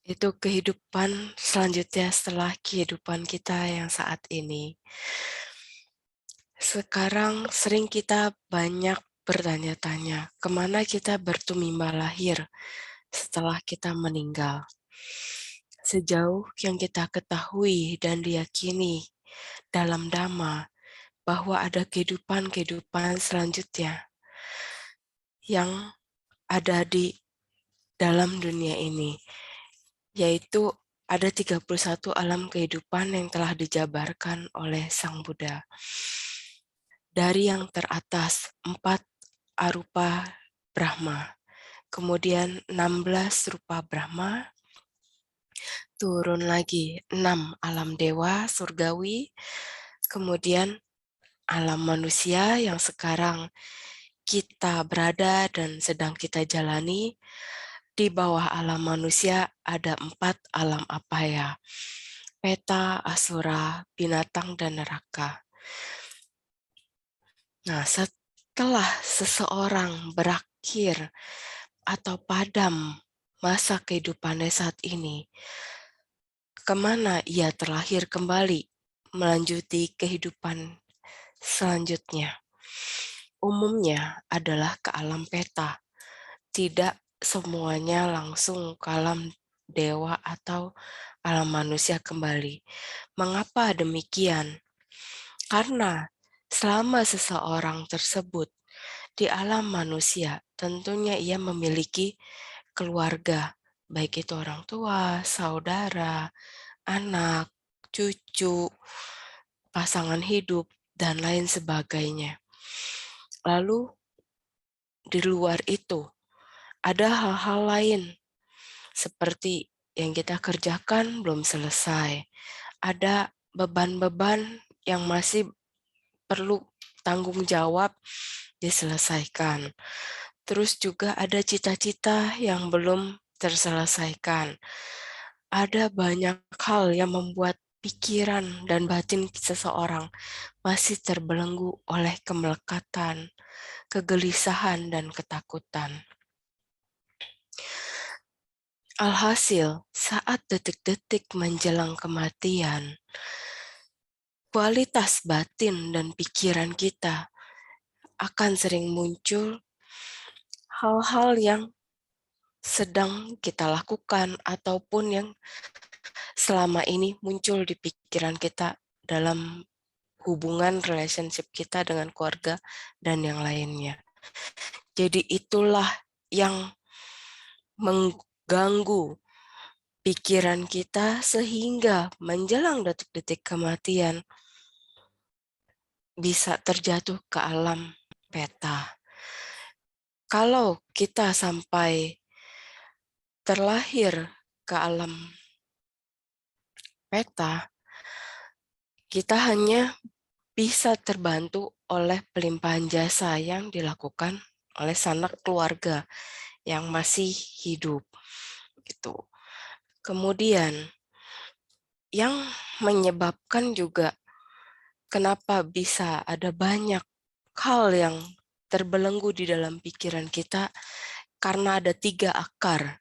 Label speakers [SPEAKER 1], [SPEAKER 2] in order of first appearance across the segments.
[SPEAKER 1] Itu kehidupan selanjutnya setelah kehidupan kita yang saat ini. Sekarang sering kita banyak bertanya-tanya, kemana kita bertumimba lahir setelah kita meninggal. Sejauh yang kita ketahui dan diyakini dalam Dhamma, bahwa ada kehidupan-kehidupan selanjutnya yang ada di dalam dunia ini, yaitu ada 31 alam kehidupan yang telah dijabarkan oleh Sang Buddha. Dari yang teratas, 4 arupa Brahma, kemudian 16 rupa Brahma, turun lagi 6 alam dewa surgawi, kemudian alam manusia yang sekarang kita berada dan sedang kita jalani. Di bawah alam manusia ada 4 alam apaya, peta, asura, binatang, dan neraka. Nah, setelah seseorang berakhir atau padam masa kehidupannya saat ini, kemana ia terlahir kembali melanjuti kehidupan selanjutnya? Umumnya adalah ke alam peta, tidak semuanya langsung ke alam dewa atau alam manusia kembali. Mengapa demikian? Karena selama seseorang tersebut di alam manusia, tentunya ia memiliki keluarga, baik itu orang tua, saudara, anak, cucu, pasangan hidup, dan lain sebagainya. Lalu di luar itu, ada hal-hal lain seperti yang kita kerjakan belum selesai. Ada beban-beban yang masih perlu tanggung jawab diselesaikan. Terus juga ada cita-cita yang belum terselesaikan. Ada banyak hal yang membuat pikiran dan batin seseorang masih terbelenggu oleh kemelekatan, kegelisahan, dan ketakutan. Alhasil, saat detik-detik menjelang kematian, kualitas batin dan pikiran kita akan sering muncul hal-hal yang sedang kita lakukan ataupun yang selama ini muncul di pikiran kita dalam hubungan relationship kita dengan keluarga dan yang lainnya. Jadi itulah yang mengganggu pikiran kita sehingga menjelang detik-detik kematian bisa terjatuh ke alam peta. Kalau kita sampai terlahir ke alam peta, kita hanya bisa terbantu oleh pelimpahan jasa yang dilakukan oleh sanak keluarga yang masih hidup. Gitu. Kemudian, yang menyebabkan juga kenapa bisa ada banyak hal yang terbelenggu di dalam pikiran kita, karena ada 3 akar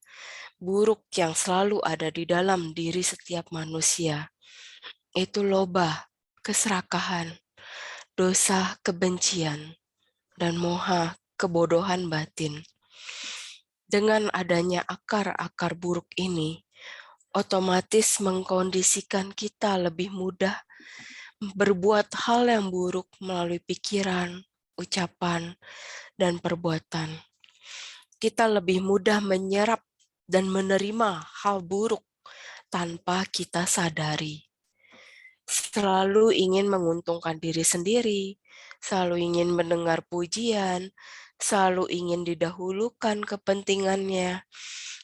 [SPEAKER 1] buruk yang selalu ada di dalam diri setiap manusia. Itu loba, keserakahan, dosa, kebencian, dan moha, kebodohan batin. Dengan adanya akar-akar buruk ini, otomatis mengkondisikan kita lebih mudah berbuat hal yang buruk melalui pikiran, ucapan, dan perbuatan. Kita lebih mudah menyerap dan menerima hal buruk tanpa kita sadari. Selalu ingin menguntungkan diri sendiri, selalu ingin mendengar pujian, selalu ingin didahulukan kepentingannya,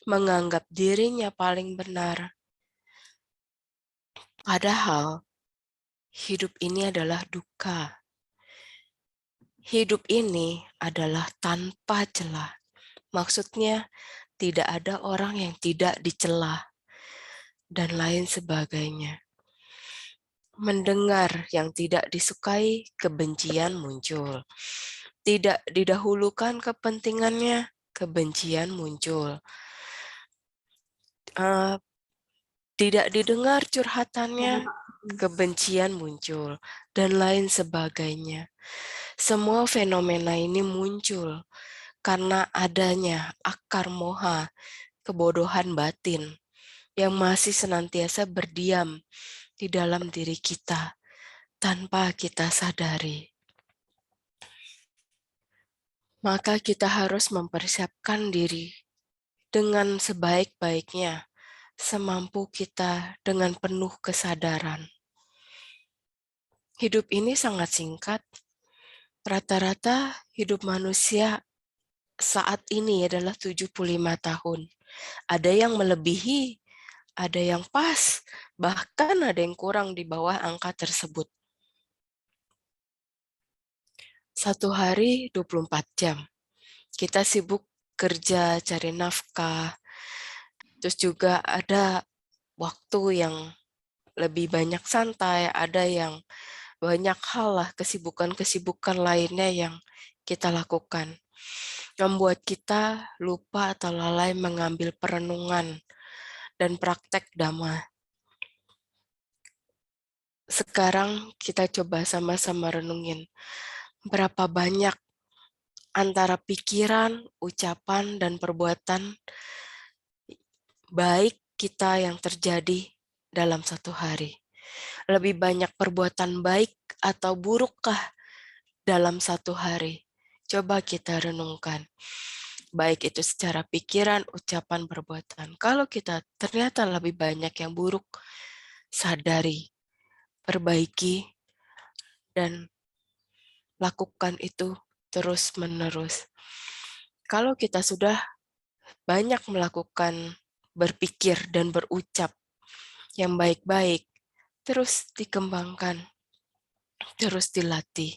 [SPEAKER 1] menganggap dirinya paling benar. Padahal, hidup ini adalah duka. Hidup ini adalah tanpa celah. Maksudnya, tidak ada orang yang tidak dicela, dan lain sebagainya. Mendengar yang tidak disukai, kebencian muncul. Tidak didahulukan kepentingannya, kebencian muncul. Uh, Tidak didengar curhatannya, kebencian muncul, dan lain sebagainya. Semua fenomena ini muncul karena adanya akar moha, kebodohan batin, yang masih senantiasa berdiam di dalam diri kita tanpa kita sadari. Maka kita harus mempersiapkan diri dengan sebaik-baiknya, semampu kita dengan penuh kesadaran. Hidup ini sangat singkat. Rata-rata hidup manusia saat ini adalah 75 tahun. Ada yang melebihi, ada yang pas, bahkan ada yang kurang di bawah angka tersebut. Satu hari 24 jam. Kita sibuk kerja, cari nafkah, terus juga ada waktu yang lebih banyak santai, ada yang banyak hal lah, kesibukan-kesibukan lainnya yang kita lakukan. Membuat kita lupa atau lalai mengambil perenungan dan praktek dhamma. Sekarang kita coba sama-sama renungin berapa banyak antara pikiran, ucapan, dan perbuatan baik kita yang terjadi dalam satu hari. Lebih banyak perbuatan baik atau burukkah dalam satu hari? Coba kita renungkan. Baik itu secara pikiran, ucapan, perbuatan. Kalau kita ternyata lebih banyak yang buruk, sadari, perbaiki, dan lakukan itu terus-menerus. Kalau kita sudah banyak melakukan, berpikir, dan berucap yang baik-baik, terus dikembangkan, terus dilatih.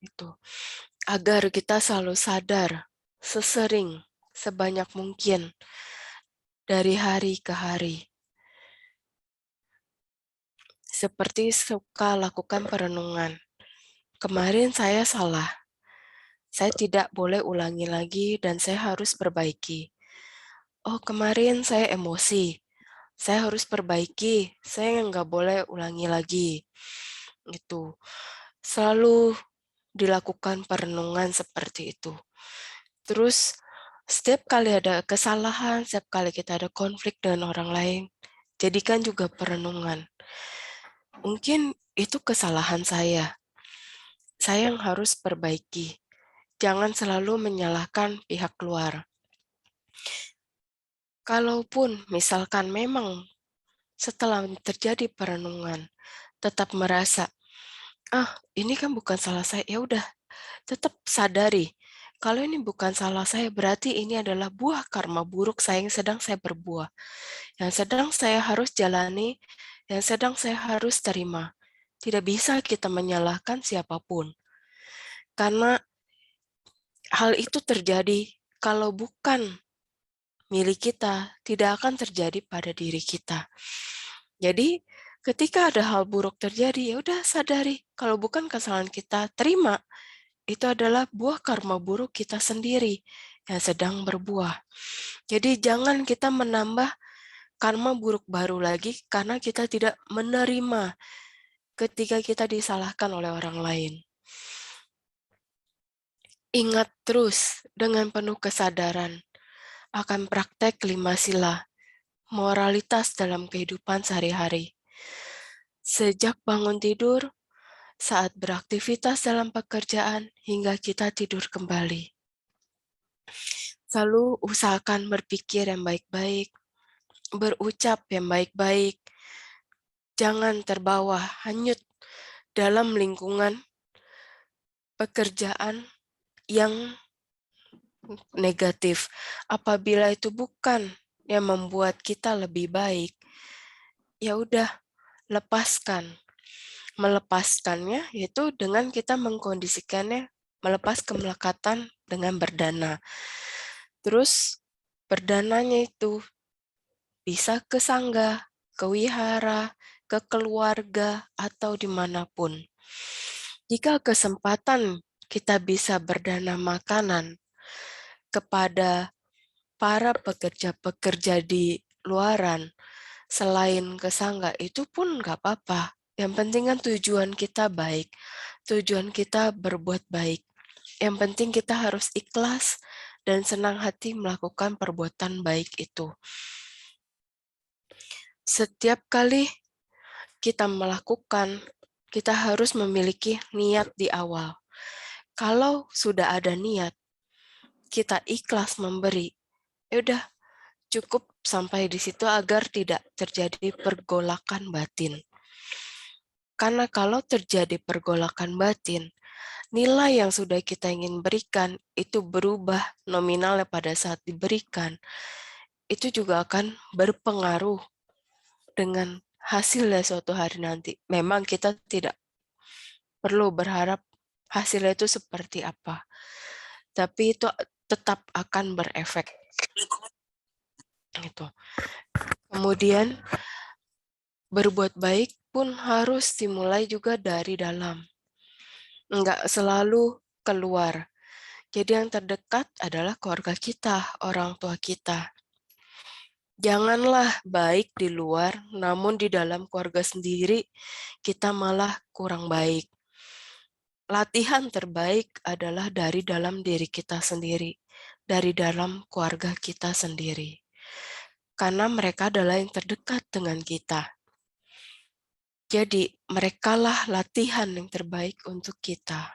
[SPEAKER 1] Itu agar kita selalu sadar, sesering, sebanyak mungkin, dari hari ke hari. Seperti suka lakukan perenungan. Kemarin saya salah. Saya tidak boleh ulangi lagi dan saya harus perbaiki. Oh, kemarin saya emosi. Saya harus perbaiki. Saya nggak boleh ulangi lagi. Itu selalu dilakukan perenungan seperti itu. Terus setiap kali ada kesalahan, setiap kali kita ada konflik dengan orang lain, jadikan juga perenungan. Mungkin itu kesalahan saya. Saya yang harus perbaiki. Jangan selalu menyalahkan pihak luar. Kalaupun misalkan memang setelah terjadi perenungan, tetap merasa, ini kan bukan salah saya, ya udah, tetap sadari, kalau ini bukan salah saya, berarti ini adalah buah karma buruk saya yang sedang saya berbuah, yang sedang saya harus jalani, yang sedang saya harus terima. Tidak bisa kita menyalahkan siapapun, karena hal itu terjadi kalau bukan milik kita, tidak akan terjadi pada diri kita. Jadi, ketika ada hal buruk terjadi, ya udah sadari, kalau bukan kesalahan kita, terima. Itu adalah buah karma buruk kita sendiri yang sedang berbuah. Jadi jangan kita menambah karma buruk baru lagi karena kita tidak menerima ketika kita disalahkan oleh orang lain. Ingat terus dengan penuh kesadaran akan praktek 5 sila, moralitas dalam kehidupan sehari-hari. Sejak bangun tidur, saat beraktivitas dalam pekerjaan, hingga kita tidur kembali. Selalu usahakan berpikir yang baik-baik, berucap yang baik-baik, jangan terbawa hanyut dalam lingkungan pekerjaan yang negatif. Apabila itu bukan yang membuat kita lebih baik, ya udah, lepaskan. Melepaskannya yaitu dengan kita mengkondisikannya, melepas kemelekatan dengan berdana. Terus berdananya itu bisa ke sangga, ke wihara, ke keluarga, atau dimanapun. Jika kesempatan kita bisa berdana makanan, kepada para pekerja-pekerja di luaran, selain kesangga itu pun nggak apa-apa. Yang penting kan tujuan kita baik, tujuan kita berbuat baik. Yang penting kita harus ikhlas dan senang hati melakukan perbuatan baik itu. Setiap kali kita melakukan, kita harus memiliki niat di awal. Kalau sudah ada niat, kita ikhlas memberi, ya udah cukup sampai di situ agar tidak terjadi pergolakan batin. Karena kalau terjadi pergolakan batin, nilai yang sudah kita ingin berikan itu berubah nominalnya pada saat diberikan. Itu juga akan berpengaruh dengan hasilnya suatu hari nanti. Memang kita tidak perlu berharap hasilnya itu seperti apa. Tapi itu tetap akan berefek. Gitu. Kemudian berbuat baik pun harus dimulai juga dari dalam. Enggak selalu keluar. Jadi yang terdekat adalah keluarga kita, orang tua kita. Janganlah baik di luar, namun di dalam keluarga sendiri kita malah kurang baik. Latihan terbaik adalah dari dalam diri kita sendiri, dari dalam keluarga kita sendiri. Karena mereka adalah yang terdekat dengan kita. Jadi, merekalah latihan yang terbaik untuk kita.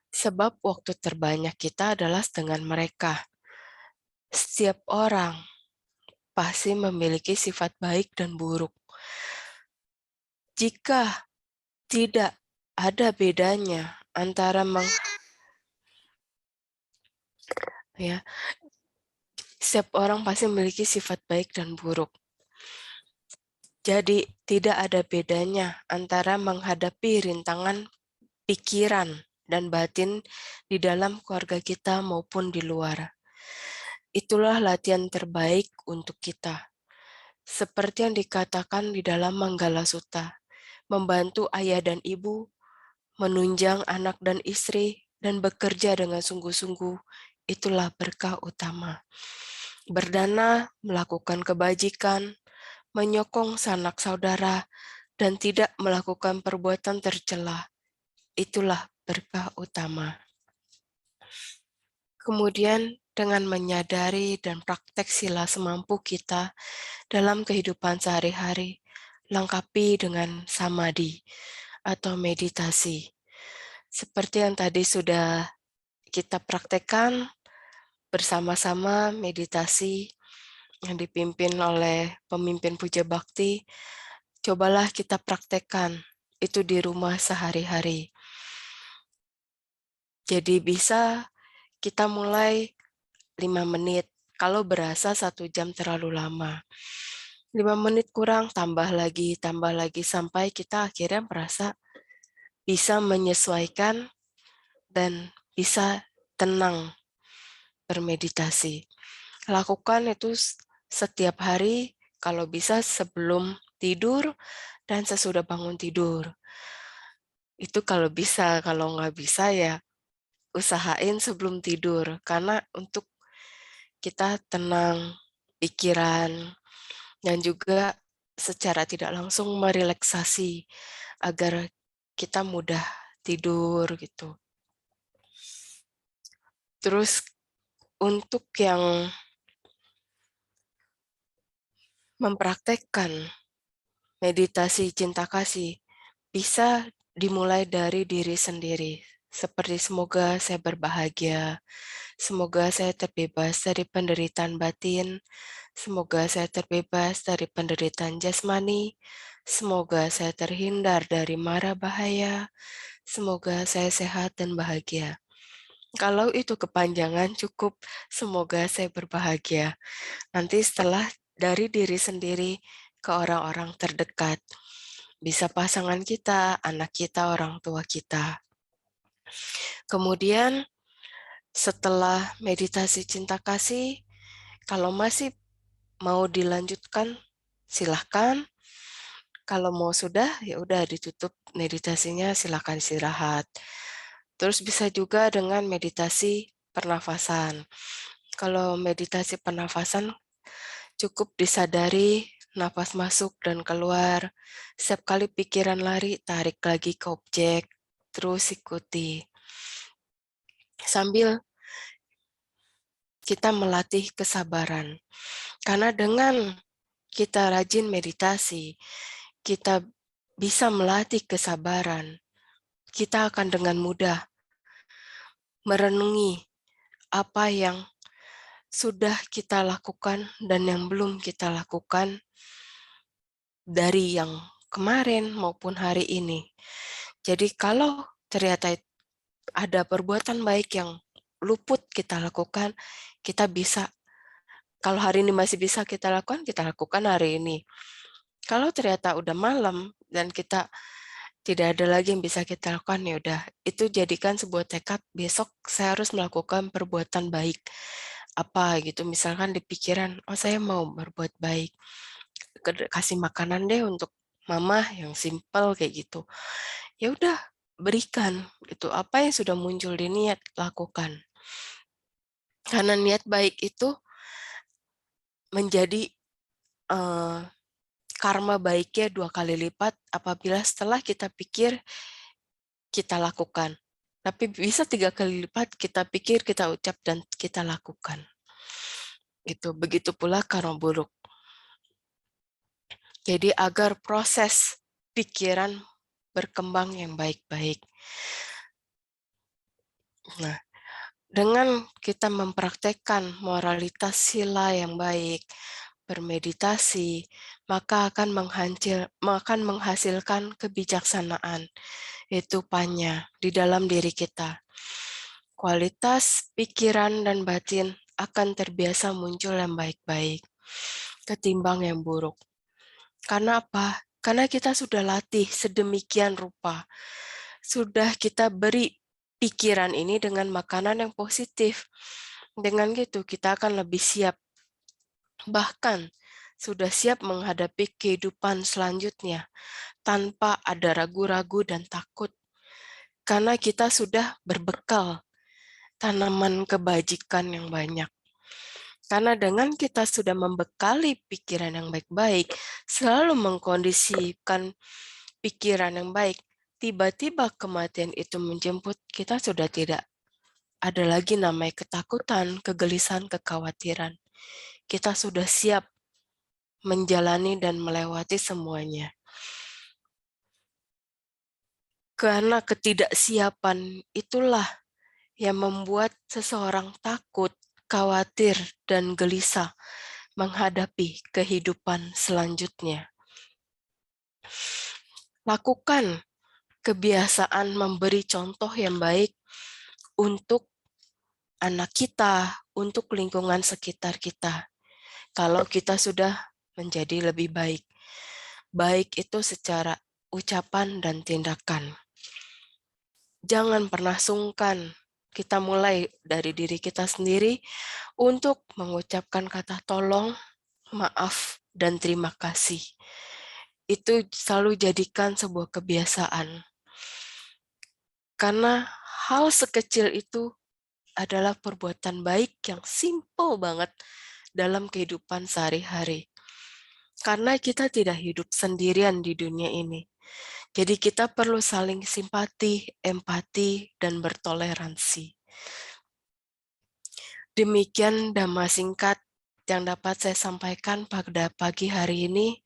[SPEAKER 1] Sebab waktu terbanyak kita adalah dengan mereka. Setiap orang pasti memiliki sifat baik dan buruk. Jika tidak ada bedanya antara ya, setiap orang pasti memiliki sifat baik dan buruk. Jadi tidak ada bedanya antara menghadapi rintangan pikiran dan batin di dalam keluarga kita maupun di luar. Itulah latihan terbaik untuk kita. Seperti yang dikatakan di dalam Manggala Sutta, membantu ayah dan ibu, menunjang anak dan istri, dan bekerja dengan sungguh-sungguh, itulah berkah utama. Berdana, melakukan kebajikan, menyokong sanak saudara, dan tidak melakukan perbuatan tercela, itulah berkah utama. Kemudian, dengan menyadari dan praktek sila semampu kita dalam kehidupan sehari-hari, lengkapi dengan samadhi atau meditasi. Seperti yang tadi sudah kita praktekkan bersama-sama meditasi yang dipimpin oleh pemimpin Puja Bakti, cobalah kita praktekkan itu di rumah sehari-hari. Jadi bisa kita mulai 5 menit, kalau berasa 1 jam terlalu lama. 5 menit kurang, tambah lagi, sampai kita akhirnya merasa bisa menyesuaikan dan bisa tenang bermeditasi. Lakukan itu setiap hari, kalau bisa sebelum tidur dan sesudah bangun tidur. Itu kalau bisa, kalau nggak bisa ya usahain sebelum tidur, karena untuk kita tenang pikiran dan juga secara tidak langsung merelaksasi agar kita mudah tidur gitu. Terus untuk yang mempraktekkan meditasi cinta kasih bisa dimulai dari diri sendiri. Seperti semoga saya berbahagia, semoga saya terbebas dari penderitaan batin, semoga saya terbebas dari penderitaan jasmani, semoga saya terhindar dari mara bahaya, semoga saya sehat dan bahagia. Kalau itu kepanjangan cukup, semoga saya berbahagia. Nanti setelah dari diri sendiri ke orang-orang terdekat. Bisa pasangan kita, anak kita, orang tua kita. Kemudian setelah meditasi cinta kasih, kalau masih mau dilanjutkan, silahkan. Kalau mau sudah, ya udah ditutup meditasinya, silahkan istirahat. Terus bisa juga dengan meditasi pernafasan. Kalau meditasi pernafasan, cukup disadari nafas masuk dan keluar. Setiap kali pikiran lari, tarik lagi ke objek, terus ikuti. Sambil kita melatih kesabaran. Karena dengan kita rajin meditasi, kita bisa melatih kesabaran. Kita akan dengan mudah merenungi apa yang sudah kita lakukan dan yang belum kita lakukan dari yang kemarin maupun hari ini. Jadi kalau ternyata ada perbuatan baik yang luput kita lakukan, kita bisa, kalau hari ini masih bisa kita lakukan hari ini. Kalau ternyata udah malam dan kita tidak ada lagi yang bisa kita lakukan, ya udah, itu jadikan sebuah tekad, besok saya harus melakukan perbuatan baik. Apa gitu, misalkan di pikiran, oh saya mau berbuat baik, kasih makanan deh untuk mama yang simple kayak gitu. Ya udah, berikan itu apa yang sudah muncul di niat, lakukan. Karena niat baik itu menjadi karma baiknya 2 kali lipat apabila setelah kita pikir, kita lakukan. Tapi bisa 3 kali lipat kita pikir, kita ucap, dan kita lakukan. Gitu. Begitu pula karma buruk. Jadi agar proses pikiran berkembang yang baik-baik. Nah, dengan kita mempraktekkan moralitas sila yang baik, bermeditasi, maka akan menghasilkan kebijaksanaan, yaitu panya di dalam diri kita. Kualitas pikiran dan batin akan terbiasa muncul yang baik-baik, ketimbang yang buruk. Karena apa? Karena kita sudah latih sedemikian rupa. Sudah kita beri pikiran ini dengan makanan yang positif. Dengan gitu, kita akan lebih siap. Bahkan, sudah siap menghadapi kehidupan selanjutnya tanpa ada ragu-ragu dan takut. Karena kita sudah berbekal tanaman kebajikan yang banyak. Karena dengan kita sudah membekali pikiran yang baik-baik, selalu mengkondisikan pikiran yang baik, tiba-tiba kematian itu menjemput, kita sudah tidak ada lagi namanya ketakutan, kegelisahan, kekhawatiran. Kita sudah siap menjalani dan melewati semuanya. Karena ketidaksiapan itulah yang membuat seseorang takut, khawatir, dan gelisah menghadapi kehidupan selanjutnya. Lakukan kebiasaan memberi contoh yang baik untuk anak kita, untuk lingkungan sekitar kita. Kalau kita sudah menjadi lebih baik. Baik itu secara ucapan dan tindakan. Jangan pernah sungkan. Kita mulai dari diri kita sendiri untuk mengucapkan kata tolong, maaf, dan terima kasih. Itu selalu jadikan sebuah kebiasaan. Karena hal sekecil itu adalah perbuatan baik yang simple banget dalam kehidupan sehari-hari. Karena kita tidak hidup sendirian di dunia ini. Jadi kita perlu saling simpati, empati, dan bertoleransi. Demikian dhamma singkat yang dapat saya sampaikan pada pagi hari ini.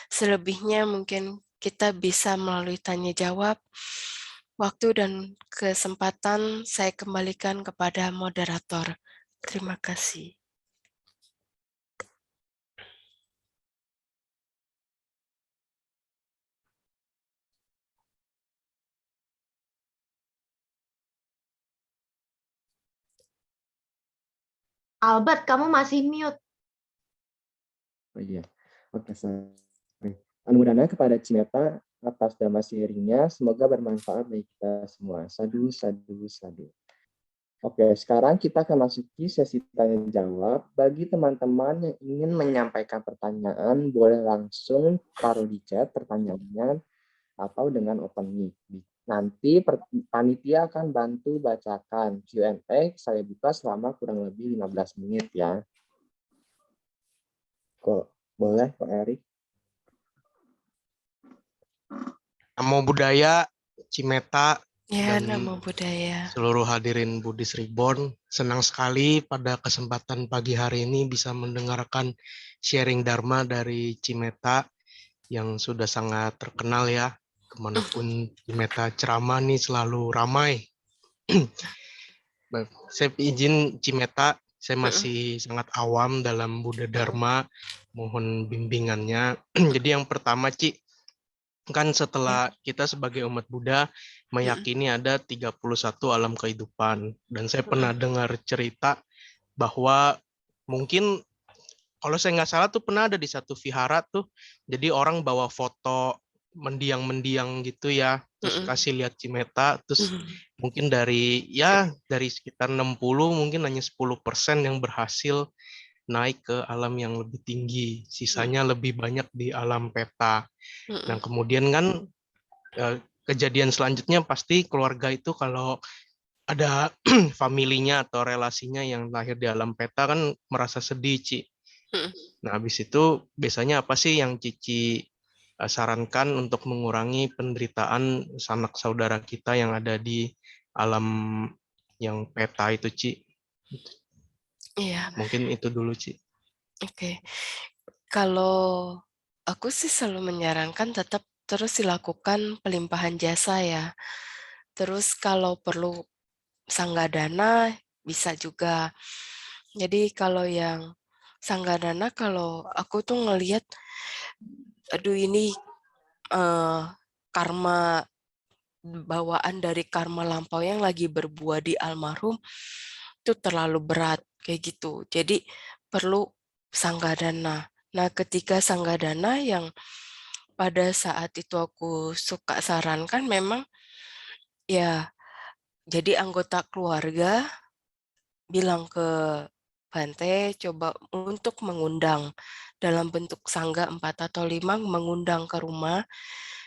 [SPEAKER 1] Selebihnya mungkin kita bisa melalui tanya jawab. Waktu dan kesempatan saya kembalikan kepada moderator. Terima kasih.
[SPEAKER 2] Albert, kamu masih mute.
[SPEAKER 3] Oh iya, oke. Anugerahnya kepada Cineta atas dhamma sharingnya, semoga bermanfaat bagi kita semua. Sadu, sadu, sadu. Oke, sekarang kita akan masuki sesi tanya jawab. Bagi teman-teman yang ingin menyampaikan pertanyaan, boleh langsung taruh di chat pertanyaannya atau dengan open mic. Nanti panitia akan bantu bacakan Q&A, saya buka selama kurang lebih 15 menit ya. Kok boleh Pak Erik?
[SPEAKER 4] Namo Buddhaya, Cimeta,
[SPEAKER 1] Ya,
[SPEAKER 4] dan
[SPEAKER 1] nama budaya.
[SPEAKER 4] seluruh hadirin Buddhist Reborn. Senang sekali pada kesempatan pagi hari ini bisa mendengarkan sharing Dharma dari Cimeta yang sudah sangat terkenal ya. Kemanapun Cimeta ceramah nih selalu ramai. Baik, saya izin Cimeta, saya masih sangat awam dalam Buddha Dharma, mohon bimbingannya. Jadi yang pertama, Ci, kan setelah kita sebagai umat Buddha meyakini ada 31 alam kehidupan. Dan saya pernah dengar cerita bahwa mungkin kalau saya nggak salah tuh pernah ada di satu vihara tuh, jadi orang bawa foto mendiang-mendiang gitu ya, terus kasih lihat Cimeta, terus mungkin dari sekitar 60 mungkin hanya 10% yang berhasil naik ke alam yang lebih tinggi, sisanya lebih banyak di alam peta. Nah kemudian kan kejadian selanjutnya pasti keluarga itu kalau ada familinya atau relasinya yang lahir di alam peta kan merasa sedih, Ci. Nah, habis itu biasanya apa sih yang Cici sarankan untuk mengurangi penderitaan sanak saudara kita yang ada di alam yang peta itu, Ci?
[SPEAKER 1] Iya,
[SPEAKER 4] Mungkin itu dulu, Ci.
[SPEAKER 1] oke. Kalau aku sih selalu menyarankan tetap terus dilakukan pelimpahan jasa ya. Terus kalau perlu sanggadana bisa juga. Jadi kalau yang sanggadana, kalau aku tuh ngelihat, aduh ini karma bawaan dari karma lampau yang lagi berbuah di almarhum itu terlalu berat kayak gitu. Jadi perlu sanggadana. Nah, ketika sanggadana yang pada saat itu aku suka sarankan memang ya jadi anggota keluarga bilang ke Bante coba untuk mengundang dalam bentuk sangga 4 atau 5 mengundang ke rumah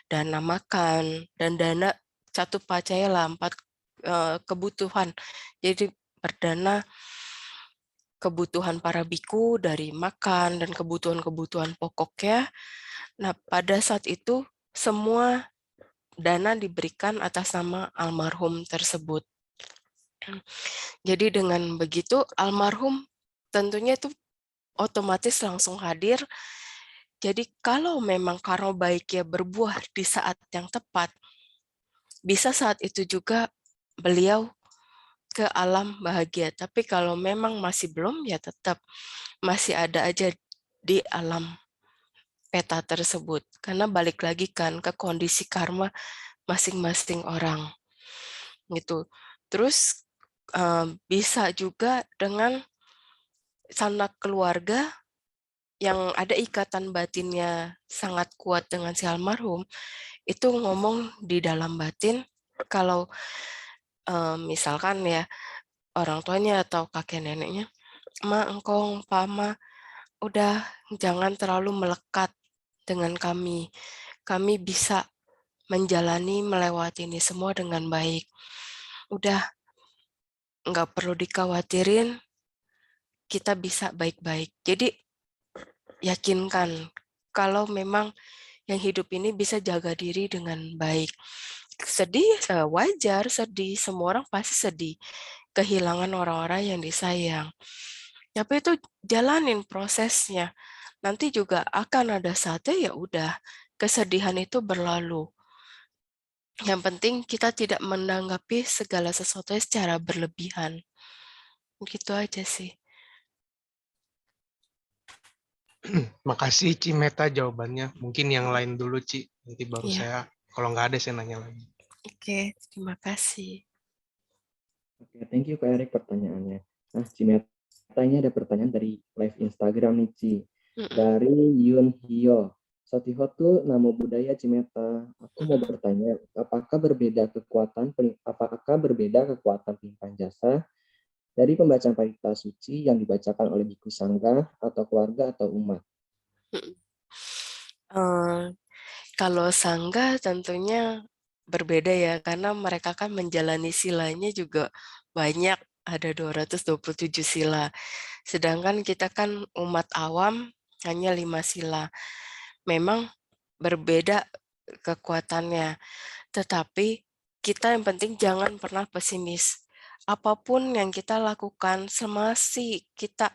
[SPEAKER 1] dana makan dan dana satu pacaya lah 4 kebutuhan. Jadi perdana kebutuhan para biku dari makan dan kebutuhan-kebutuhan pokoknya. Nah, pada saat itu semua dana diberikan atas nama almarhum tersebut. Jadi dengan begitu almarhum tentunya itu otomatis langsung hadir. Jadi kalau memang karma baiknya berbuah di saat yang tepat, bisa saat itu juga beliau ke alam bahagia. Tapi kalau memang masih belum, ya tetap masih ada aja di alam peta tersebut. Karena balik lagi kan ke kondisi karma masing-masing orang. Gitu. Terus bisa juga dengan sanak keluarga yang ada ikatan batinnya sangat kuat dengan si almarhum, itu ngomong di dalam batin kalau misalkan ya orang tuanya atau kakek neneknya, Ma, engkong, Pama, udah jangan terlalu melekat dengan kami. Kami bisa menjalani, melewati ini semua dengan baik. Udah, nggak perlu dikhawatirin, kita bisa baik-baik. Jadi, yakinkan kalau memang yang hidup ini bisa jaga diri dengan baik. Sedih, wajar, sedih. Semua orang pasti sedih. Kehilangan orang-orang yang disayang. Tapi itu jalanin prosesnya. Nanti juga akan ada saatnya ya udah, kesedihan itu berlalu. Yang penting kita tidak menanggapi segala sesuatu secara berlebihan. Gitu aja sih.
[SPEAKER 4] Makasih, Cimeta jawabannya. Mungkin yang lain dulu, Ci. Nanti baru
[SPEAKER 1] Iya.
[SPEAKER 4] saya, kalau nggak ada saya nanya lagi.
[SPEAKER 1] Oke, terima kasih.
[SPEAKER 3] Oke, thank you Kak Erik pertanyaannya. Nah, Cimeta ini ada pertanyaan dari live Instagram nih, Ci. Dari Yun Hyo. Satihotu Namo Buddhaya Cimeta. Aku mau bertanya, apakah berbeda kekuatan pelimpahan jasa dari pembacaan parita suci yang dibacakan oleh biku sangga atau keluarga atau umat?
[SPEAKER 1] Kalau sangga tentunya berbeda ya, karena mereka kan menjalani silanya juga banyak, ada 227 sila. Sedangkan kita kan umat awam hanya 5 sila. Memang berbeda kekuatannya, tetapi kita yang penting jangan pernah pesimis. Apapun yang kita lakukan, semasi kita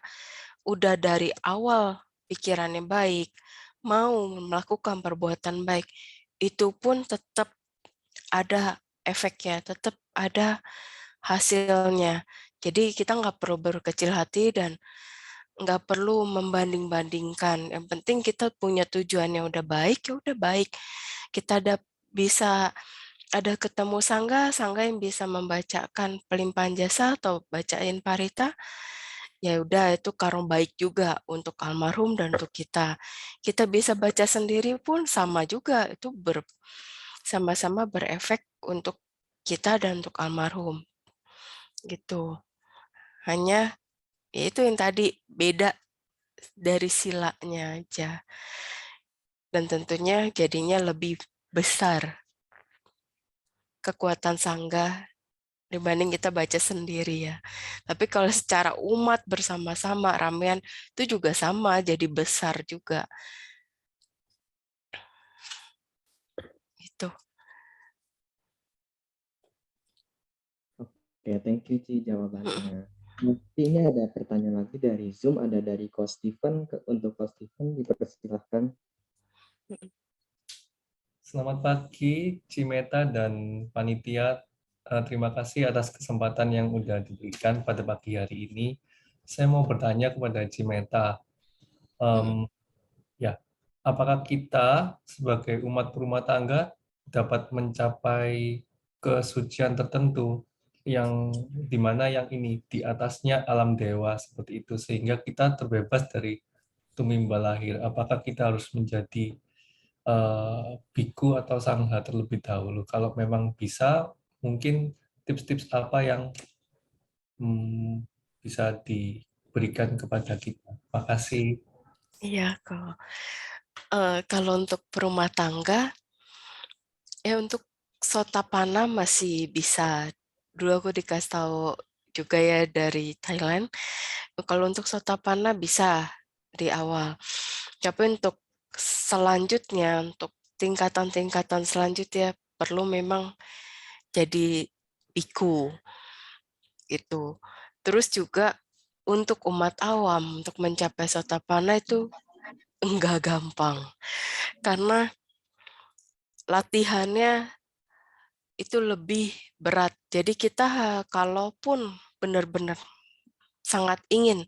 [SPEAKER 1] udah dari awal pikirannya baik, mau melakukan perbuatan baik, itu pun tetap ada efeknya, tetap ada hasilnya. Jadi kita nggak perlu berkecil hati dan nggak perlu membanding-bandingkan. Yang penting kita punya tujuan yang udah baik, ya udah baik. Kita bisa ada ketemu sangga yang bisa membacakan pelimpahan jasa atau bacain parita, ya udah itu karung baik juga untuk almarhum dan untuk kita. Kita bisa baca sendiri pun sama juga, itu sama-sama berefek untuk kita dan untuk almarhum. Gitu. Hanya ya itu yang tadi beda dari silanya aja. Dan tentunya jadinya lebih besar kekuatan sangga dibanding kita baca sendiri ya. Tapi kalau secara umat bersama-sama ramean itu juga sama, jadi besar juga. Gitu.
[SPEAKER 3] Oke, thank you Ci jawabannya. Nanti ini ada pertanyaan lagi dari Zoom, ada dari Coach Steven. Untuk Coach Steven dipersilahkan.
[SPEAKER 5] Selamat pagi, Cimeta dan panitia. Terima kasih atas kesempatan yang sudah diberikan pada pagi hari ini. Saya mau bertanya kepada Cimeta, ya, apakah kita sebagai umat berumah tangga dapat mencapai kesucian tertentu yang dimana yang ini di atasnya alam dewa seperti itu, sehingga kita terbebas dari tumimba lahir? Apakah kita harus menjadi biku atau sangha terlebih dahulu? Kalau memang bisa, mungkin tips-tips apa yang bisa diberikan kepada kita? Makasih.
[SPEAKER 1] Iya, kalau untuk berumah tangga, ya untuk Sotapana masih bisa. Dulu aku dikasih tahu juga ya dari Thailand, kalau untuk Sotapana bisa di awal. Tapi untuk selanjutnya, untuk tingkatan-tingkatan selanjutnya, perlu memang jadi biku gitu. Terus juga untuk umat awam, untuk mencapai Sotapana itu enggak gampang. Karena latihannya itu lebih berat. Jadi kita kalaupun benar-benar sangat ingin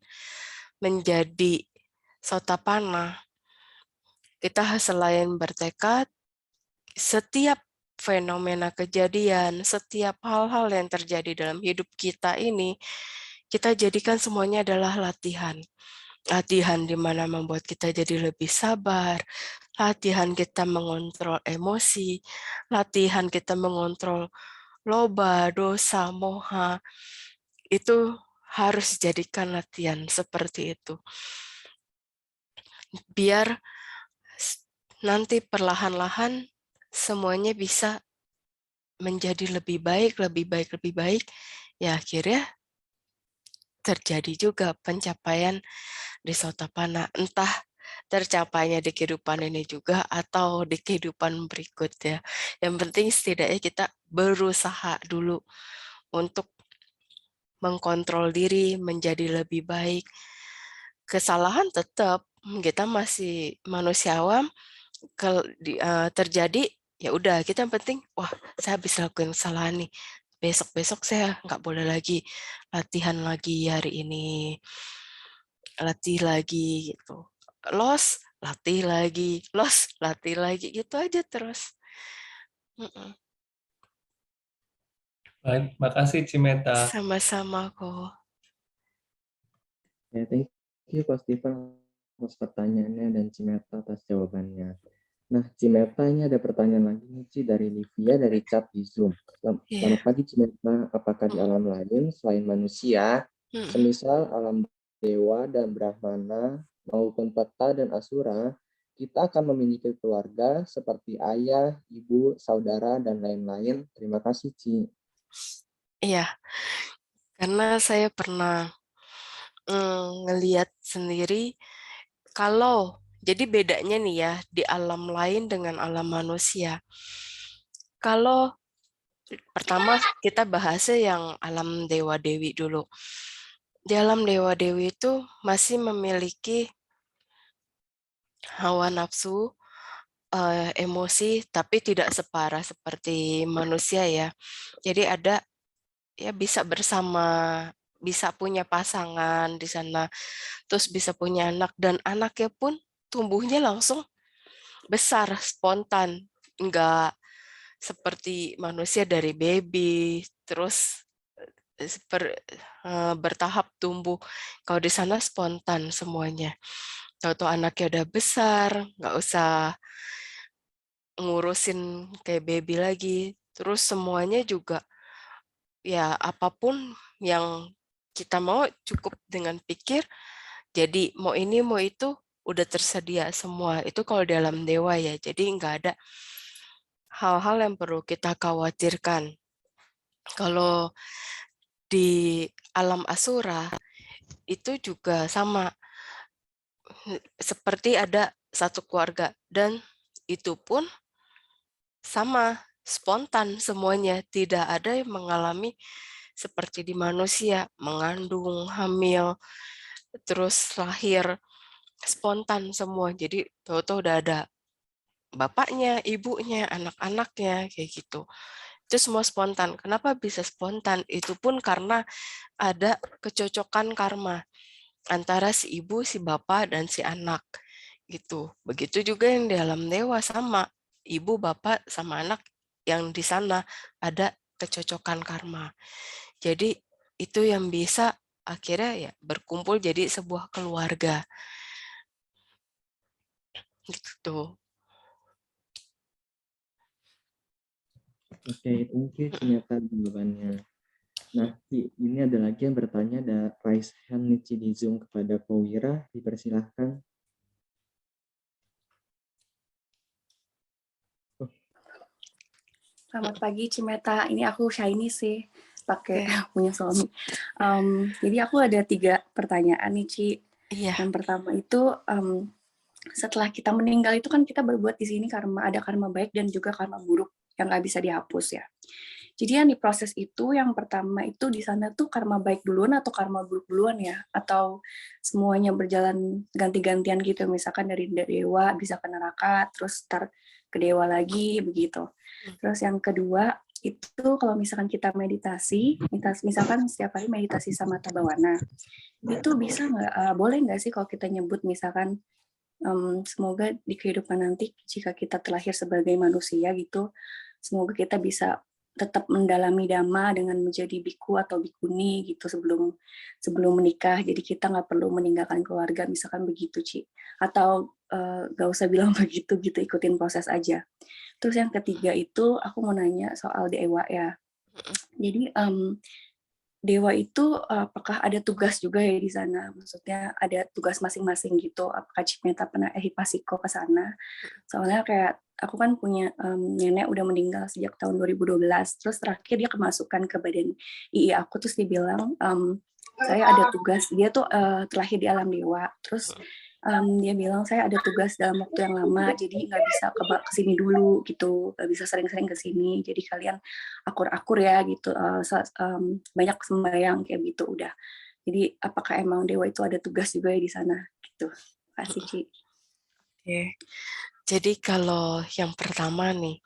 [SPEAKER 1] menjadi Sotapana, kita selain bertekad, setiap fenomena kejadian, setiap hal-hal yang terjadi dalam hidup kita ini, kita jadikan semuanya adalah latihan. Latihan di mana membuat kita jadi lebih sabar, latihan kita mengontrol emosi, latihan kita mengontrol loba, dosa, moha, itu harus dijadikan latihan seperti itu. Biar nanti perlahan-lahan semuanya bisa menjadi lebih baik, lebih baik, lebih baik. Ya akhirnya terjadi juga pencapaian di Sotapana. Entah tercapainya di kehidupan ini juga atau di kehidupan berikutnya. Yang penting setidaknya kita berusaha dulu untuk mengkontrol diri menjadi lebih baik. Kesalahan tetap, kita masih manusia awam, terjadi, ya udah kita yang penting, wah saya habis lakuin kesalahan nih, besok-besok saya nggak boleh lagi latihan lagi hari ini, latih lagi gitu. Los, latih lagi, los, latih lagi, gitu aja terus.
[SPEAKER 5] Baik, makasih Cimeta.
[SPEAKER 1] Sama-sama kok.
[SPEAKER 3] Ya, thank you Coach Steven atas pertanyaannya dan Cimeta atas jawabannya. Nah, Cimeta ini ada pertanyaan lagi nih Ci dari Livia dari chat di Zoom. Selamat pagi Cimeta, apakah di alam lain selain manusia, semisal alam dewa dan brahmana maupun peta dan asura, kita akan memiliki keluarga seperti ayah, ibu, saudara, dan lain-lain. Terima kasih, Ci.
[SPEAKER 1] Iya, karena saya pernah ngelihat sendiri kalau jadi bedanya nih ya di alam lain dengan alam manusia. Kalau pertama kita bahasnya yang alam dewa-dewi dulu. Di alam dewa-dewi itu masih memiliki hawa nafsu, emosi, tapi tidak separah seperti manusia ya. Jadi ada ya bisa bersama, bisa punya pasangan di sana, terus bisa punya anak, dan anaknya pun tumbuhnya langsung besar, spontan, enggak seperti manusia dari baby, terus bertahap tumbuh. Kalau di sana spontan semuanya. Tahu-tahu anaknya udah besar, nggak usah ngurusin kayak baby lagi. Terus semuanya juga, ya apapun yang kita mau cukup dengan pikir, jadi mau ini mau itu udah tersedia semua. Itu kalau dalam dewa ya, jadi nggak ada hal-hal yang perlu kita khawatirkan. Kalau di alam Asura itu juga sama, seperti ada satu keluarga dan itu pun sama, spontan semuanya, tidak ada yang mengalami seperti di manusia, mengandung, hamil, terus lahir, spontan semua. Jadi tahu-tahu udah ada bapaknya, ibunya, anak-anaknya, kayak gitu. Itu semua spontan. Kenapa bisa spontan? Itu pun karena ada kecocokan karma antara si ibu, si bapak, dan si anak. Gitu. Begitu juga yang di alam dewa sama. Ibu, bapak, sama anak yang di sana ada kecocokan karma. Jadi itu yang bisa akhirnya ya berkumpul jadi sebuah keluarga. Gitu.
[SPEAKER 3] Oke, mungkin ternyata jawabannya. Nah, Ci, ini ada lagi yang bertanya, ada raise hand nih, Ci, di Zoom kepada Powira, dipersilahkan.
[SPEAKER 6] Selamat pagi Cimeta, ini aku Shiny sih, pakai
[SPEAKER 1] Oke.
[SPEAKER 6] punya suami. Jadi aku ada 3 pertanyaan nih Ci.
[SPEAKER 1] Iya.
[SPEAKER 6] Yang pertama itu setelah kita meninggal itu kan kita berbuat di sini karma, ada karma baik dan juga karma buruk yang nggak bisa dihapus ya. Jadi yang di proses itu yang pertama itu di sana tuh karma baik duluan atau karma buruk duluan ya? Atau semuanya berjalan ganti-gantian gitu, misalkan dari dewa bisa ke neraka, terus ntar ke dewa lagi begitu. Terus yang kedua itu kalau misalkan kita meditasi, misalkan setiap hari meditasi sama Tabawana, itu bisa nggak, boleh nggak sih kalau kita nyebut misalkan semoga di kehidupan nanti jika kita terlahir sebagai manusia gitu, semoga kita bisa tetap mendalami dhamma dengan menjadi biku atau bikuni gitu sebelum menikah. Jadi kita nggak perlu meninggalkan keluarga, misalkan begitu, Ci. Atau nggak usah bilang begitu gitu, ikutin proses aja. Terus yang ketiga itu aku mau nanya soal dewa ya. Jadi dewa itu apakah ada tugas juga ya di sana? Maksudnya ada tugas masing-masing gitu. Apakah Cimeta pernah Ehipasiko ke sana? Soalnya kayak aku kan punya nenek udah meninggal sejak tahun 2012. Terus terakhir dia kemasukan ke badan II aku, terus dia bilang saya ada tugas. Dia tuh terlahir di alam dewa. Terus dia bilang saya ada tugas dalam waktu yang lama, jadi nggak bisa ke sini dulu gitu, nggak bisa sering-sering ke sini. Jadi kalian akur-akur ya gitu, banyak sembahyang kayak gitu udah. Jadi apakah emang dewa itu ada tugas juga ya di sana gitu? Terima kasih Ci.
[SPEAKER 1] Oke. Jadi kalau yang pertama nih,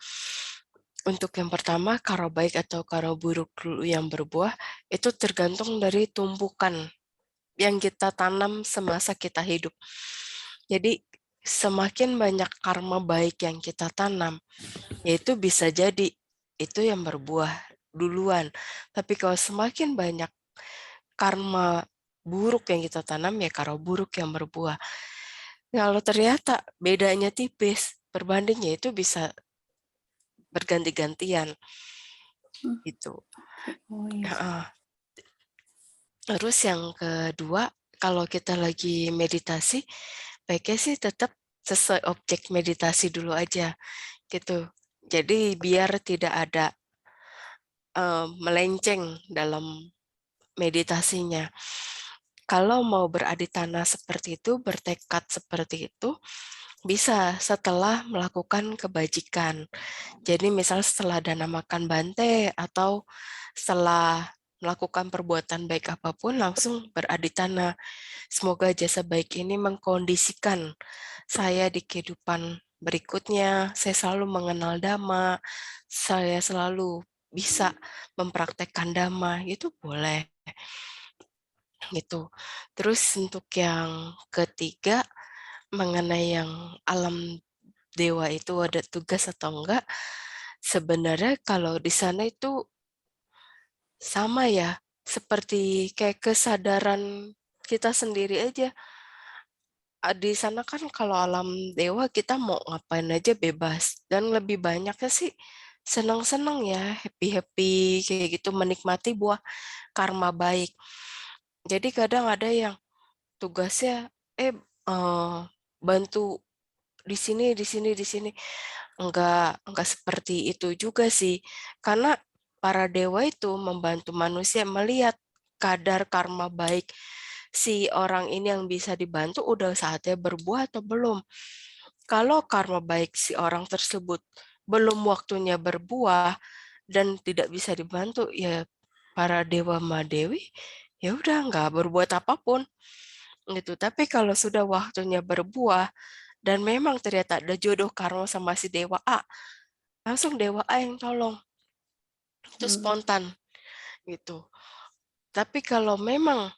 [SPEAKER 1] untuk yang pertama karo baik atau karo buruk dulu yang berbuah itu tergantung dari tumpukan yang kita tanam semasa kita hidup. Jadi semakin banyak karma baik yang kita tanam, yaitu bisa jadi itu yang berbuah duluan. Tapi kalau semakin banyak karma buruk yang kita tanam, ya karo buruk yang berbuah. Kalau ternyata bedanya tipis, berbandingnya itu bisa berganti-gantian. Gitu.
[SPEAKER 6] Oh, iya.
[SPEAKER 1] Terus yang kedua, kalau kita lagi meditasi, baiknya sih tetap sesuai objek meditasi dulu aja gitu. Jadi biar tidak ada melenceng dalam meditasinya. Kalau mau beraditana seperti itu, bertekad seperti itu, bisa setelah melakukan kebajikan. Jadi misal setelah dana makan bante atau setelah melakukan perbuatan baik apapun langsung beraditana. Semoga jasa baik ini mengkondisikan saya di kehidupan berikutnya. Saya selalu mengenal Dhamma, saya selalu bisa mempraktekkan Dhamma, itu boleh. Gitu. Terus untuk yang ketiga, mengenai yang alam dewa itu ada tugas atau enggak, sebenarnya kalau di sana itu sama ya, seperti kayak kesadaran kita sendiri aja. Di sana kan kalau alam dewa kita mau ngapain aja bebas. Dan lebih banyaknya sih senang-senang ya, happy-happy kayak gitu, menikmati buah karma baik. Jadi kadang ada yang tugasnya bantu di sini, di sini, di sini. Enggak seperti itu juga sih. Karena para dewa itu membantu manusia melihat kadar karma baik si orang ini yang bisa dibantu udah saatnya berbuah atau belum. Kalau karma baik si orang tersebut belum waktunya berbuah dan tidak bisa dibantu, ya para dewa madewi ya udah nggak berbuat apapun gitu. Tapi kalau sudah waktunya berbuah dan memang ternyata ada jodoh karma sama si dewa A, langsung dewa A yang tolong. Itu spontan gitu. Tapi kalau memang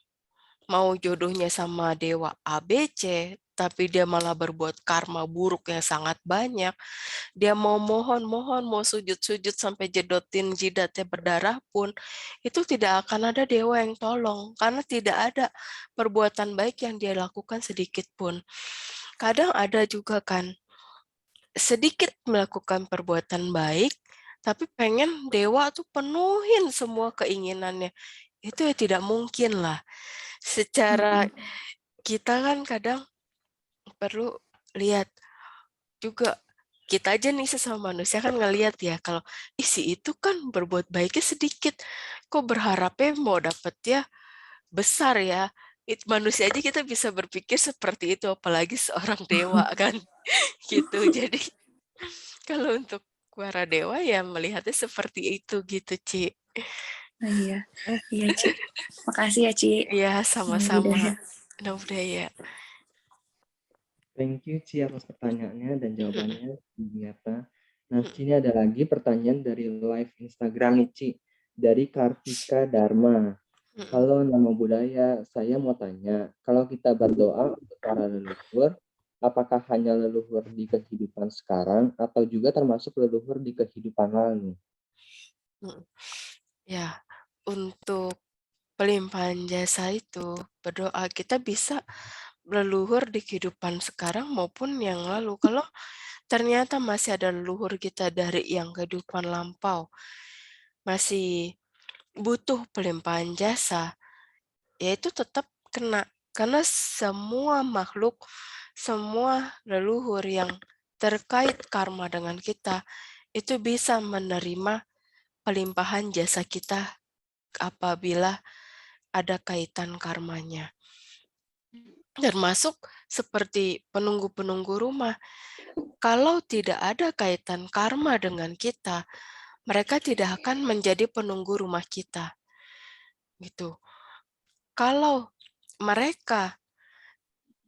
[SPEAKER 1] mau jodohnya sama dewa A, B, C, tapi dia malah berbuat karma buruk yang sangat banyak, dia mau mohon-mohon, mau sujud-sujud sampai jedotin jidatnya berdarah pun, itu tidak akan ada dewa yang tolong, karena tidak ada perbuatan baik yang dia lakukan sedikit pun. Kadang ada juga kan, sedikit melakukan perbuatan baik, tapi pengen dewa tuh penuhin semua keinginannya. Itu ya tidak mungkin lah. Secara kita kan kadang perlu lihat juga, kita aja nih sesama manusia kan ngelihat ya, kalau isi itu kan berbuat baiknya sedikit, kok berharapnya mau dapet ya besar ya. Manusia aja kita bisa berpikir seperti itu, apalagi seorang dewa kan. Gitu. Jadi kalau untuk para dewa ya melihatnya seperti itu gitu, Ci.
[SPEAKER 6] Oh, iya, iya Ci. Makasih ya Ci.
[SPEAKER 1] Iya, sama-sama.
[SPEAKER 6] Budaya.
[SPEAKER 1] Nama budaya.
[SPEAKER 3] Thank you Ci atas pertanyaannya dan jawabannya ternyata. Nah, Ci, ini ada lagi pertanyaan dari live Instagram nih, Ci. Dari Kartika Dharma. Halo, nama budaya. Saya mau tanya, kalau kita berdoa untuk para leluhur, apakah hanya leluhur di kehidupan sekarang atau juga termasuk leluhur di kehidupan lalu?
[SPEAKER 1] Ya, untuk pelimpahan jasa itu, berdoa kita bisa leluhur di kehidupan sekarang maupun yang lalu. Kalau ternyata masih ada leluhur kita dari yang kehidupan lampau, masih butuh pelimpahan jasa, ya itu tetap kena. Karena semua makhluk, semua leluhur yang terkait karma dengan kita, itu bisa menerima pelimpahan jasa kita apabila ada kaitan karmanya. Termasuk seperti penunggu-penunggu rumah. Kalau tidak ada kaitan karma dengan kita, mereka tidak akan menjadi penunggu rumah kita. Gitu. Kalau mereka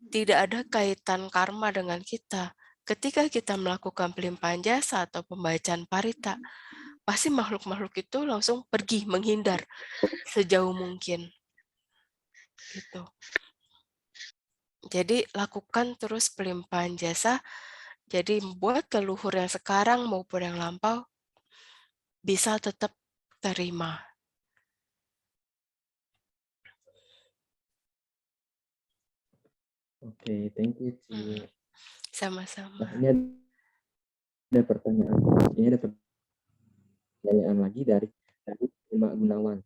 [SPEAKER 1] tidak ada kaitan karma dengan kita, ketika kita melakukan pelimpahan jasa atau pembacaan parita, pasti makhluk-makhluk itu langsung pergi menghindar sejauh mungkin. Gitu. Jadi lakukan terus pelimpahan jasa. Jadi buat leluhur yang sekarang maupun yang lampau bisa tetap terima.
[SPEAKER 3] Oke, thank you, Ci.
[SPEAKER 1] Sama-sama.
[SPEAKER 3] Nah, ini ada pertanyaan lagi dari Mak Gunawan.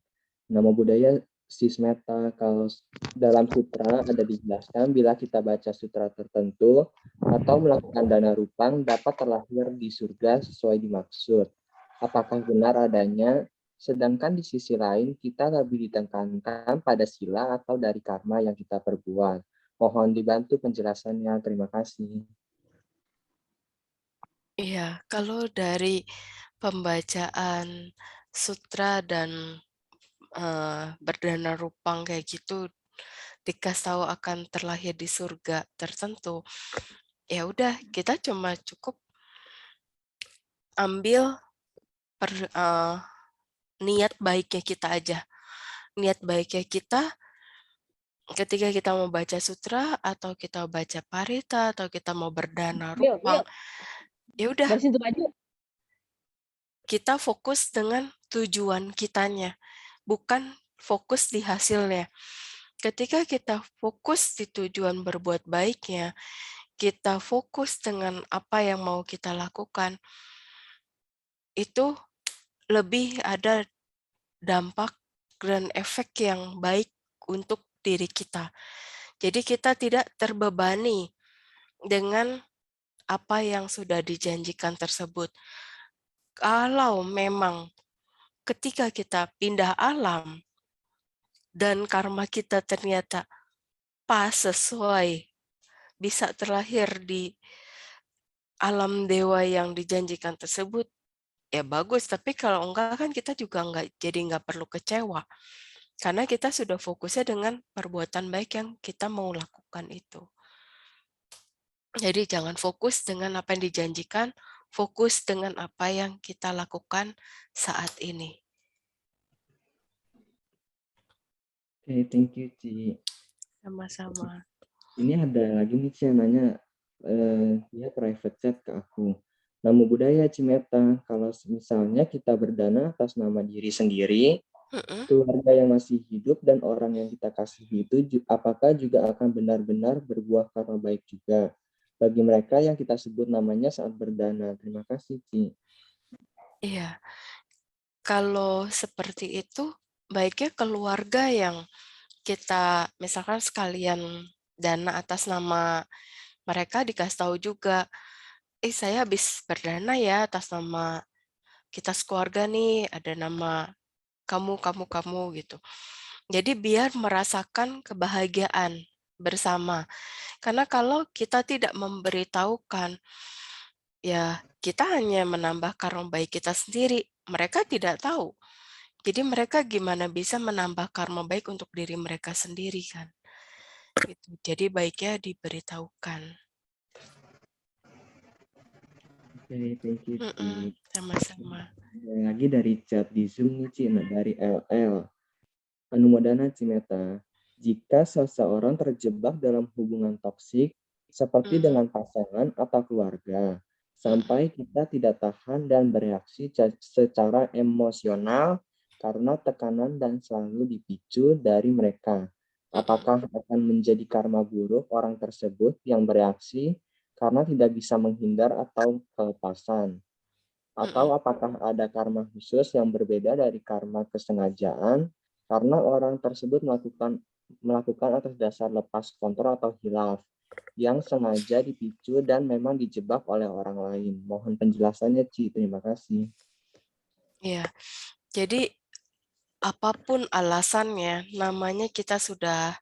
[SPEAKER 3] Nama budaya, Sismeta, kalau dalam sutra ada dijelaskan bila kita baca sutra tertentu atau melakukan dana rupang dapat terlahir di surga sesuai dimaksud. Apakah benar adanya? Sedangkan di sisi lain kita lebih ditekankan pada sila atau dari karma yang kita perbuat. Mohon dibantu penjelasannya. Terima kasih.
[SPEAKER 1] Iya, kalau dari pembacaan sutra dan berdana rupang kayak gitu dikasih tahu akan terlahir di surga tertentu, ya udah kita cuma cukup ambil niat baiknya kita aja. Niat baiknya kita ketika kita mau baca sutra atau kita baca parita atau kita mau berdana rupang, ya udah
[SPEAKER 7] Barisin tuh baju.
[SPEAKER 1] kita fokus dengan tujuan kitanya, bukan fokus di hasilnya. Ketika kita fokus di tujuan berbuat baiknya, kita fokus dengan apa yang mau kita lakukan, itu lebih ada dampak dan efek yang baik untuk diri kita. Jadi kita tidak terbebani dengan apa yang sudah dijanjikan tersebut. Kalau memang ketika kita pindah alam dan karma kita ternyata pas sesuai bisa terlahir di alam dewa yang dijanjikan tersebut, ya bagus. Tapi kalau enggak kan kita juga nggak perlu kecewa. Karena kita sudah fokusnya dengan perbuatan baik yang kita mau lakukan itu. Jadi jangan fokus dengan apa yang dijanjikan, fokus dengan apa yang kita lakukan saat ini.
[SPEAKER 3] Oke, thank you, Ci.
[SPEAKER 1] Sama-sama.
[SPEAKER 3] Ini ada lagi nih Ci yang nanya, dia private chat ke aku. Namo Buddhaya Cimeta, kalau misalnya kita berdana atas nama diri sendiri, keluarga yang masih hidup dan orang yang kita kasihi itu apakah juga akan benar-benar berbuah karma baik juga bagi mereka yang kita sebut namanya saat berdana? Terima kasih, Ci.
[SPEAKER 1] Iya. Kalau seperti itu, baiknya keluarga yang kita misalkan sekalian dana atas nama mereka dikasih tahu juga, saya habis berdana ya atas nama kita sekeluarga nih, ada nama kamu gitu. Jadi biar merasakan kebahagiaan bersama. Karena kalau kita tidak memberitahukan, ya kita hanya menambah karma baik kita sendiri. Mereka tidak tahu. Jadi mereka gimana bisa menambah karma baik untuk diri mereka sendiri kan? Gitu. Jadi baiknya diberitahukan.
[SPEAKER 3] Oke, thank you, Ci.
[SPEAKER 1] Sama-sama.
[SPEAKER 3] Lagi dari chat di Zoom nih, Ci, dari LL. Anumodana Cimeta, jika seseorang terjebak dalam hubungan toksik seperti dengan pasangan atau keluarga, sampai kita tidak tahan dan bereaksi secara emosional karena tekanan dan selalu dipicu dari mereka, apakah akan menjadi karma buruk orang tersebut yang bereaksi karena tidak bisa menghindar atau kelepasan? Atau apakah ada karma khusus yang berbeda dari karma kesengajaan karena orang tersebut melakukan atas dasar lepas kontrol atau hilaf yang sengaja dipicu dan memang dijebak oleh orang lain? Mohon penjelasannya, Ci. Terima kasih.
[SPEAKER 1] Ya, jadi apapun alasannya, namanya kita sudah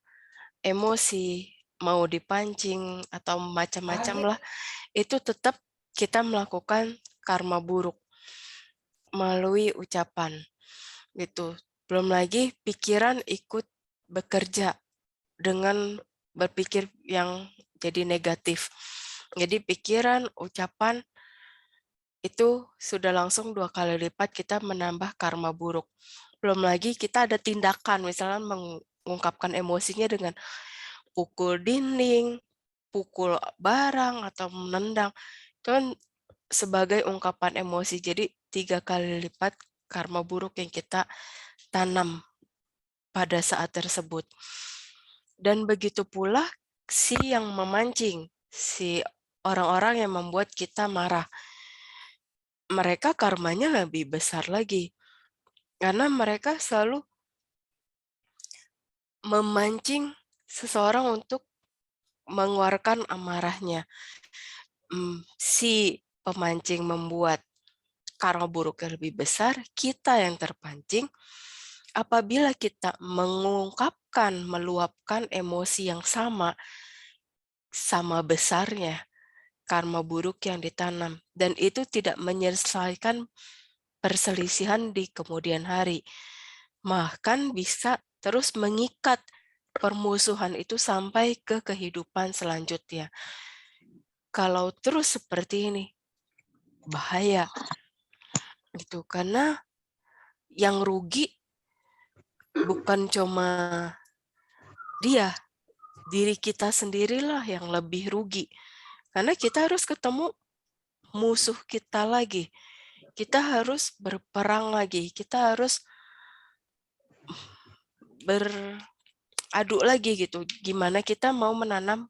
[SPEAKER 1] emosi, mau dipancing atau macam-macam lah, itu tetap kita melakukan karma buruk melalui ucapan gitu. Belum lagi pikiran ikut bekerja dengan berpikir yang jadi negatif. Jadi pikiran, ucapan itu sudah langsung 2 kali lipat kita menambah karma buruk. Belum lagi kita ada tindakan, misalnya mengungkapkan emosinya dengan pukul dinding, pukul barang, atau menendang. Itu kan sebagai ungkapan emosi. Jadi 3 kali lipat karma buruk yang kita tanam pada saat tersebut. Dan begitu pula si yang memancing, si orang-orang yang membuat kita marah. Mereka karmanya lebih besar lagi. Karena mereka selalu memancing seseorang untuk mengeluarkan amarahnya. Si pemancing membuat karma buruk yang lebih besar, kita yang terpancing. Apabila kita mengungkapkan, meluapkan emosi yang sama besarnya karma buruk yang ditanam, dan itu tidak menyelesaikan perselisihan di kemudian hari, bahkan bisa terus mengikat permusuhan itu sampai ke kehidupan selanjutnya. Kalau terus seperti ini, bahaya. Gitu, karena yang rugi bukan cuma dia, diri kita sendirilah yang lebih rugi. Karena kita harus ketemu musuh kita lagi. Kita harus berperang lagi. Kita harus beradu lagi gitu. Gimana kita mau menanam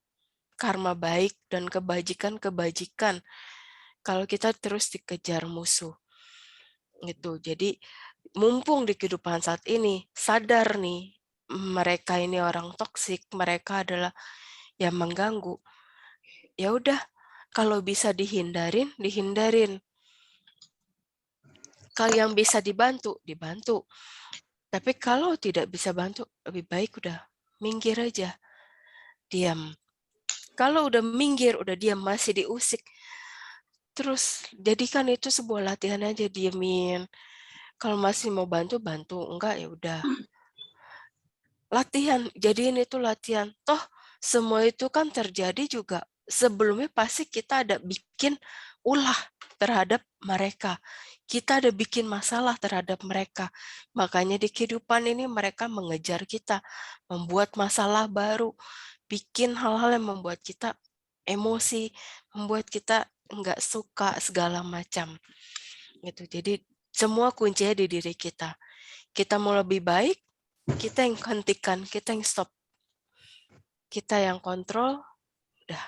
[SPEAKER 1] karma baik dan kebajikan-kebajikan kalau kita terus dikejar musuh. Gitu. Jadi mumpung di kehidupan saat ini sadar nih mereka ini orang toksik, mereka adalah yang mengganggu. Ya udah, kalau bisa dihindarin, dihindarin. Kalau yang bisa dibantu, dibantu. Tapi kalau tidak bisa bantu, lebih baik udah minggir aja. Diam. Kalau udah minggir, udah diam, masih diusik. Terus jadikan itu sebuah latihan aja, diemin. Kalau masih mau bantu, bantu. Enggak, ya udah. Latihan, jadiin itu latihan. Toh semua itu kan terjadi juga sebelumnya pasti kita ada bikin ulah terhadap mereka. Kita ada bikin masalah terhadap mereka. Makanya di kehidupan ini mereka mengejar kita, membuat masalah baru, bikin hal-hal yang membuat kita emosi, membuat kita nggak suka segala macam. Gitu. Jadi semua kuncinya di diri kita. Kita mau lebih baik, kita yang hentikan, kita yang stop. Kita yang kontrol, udah.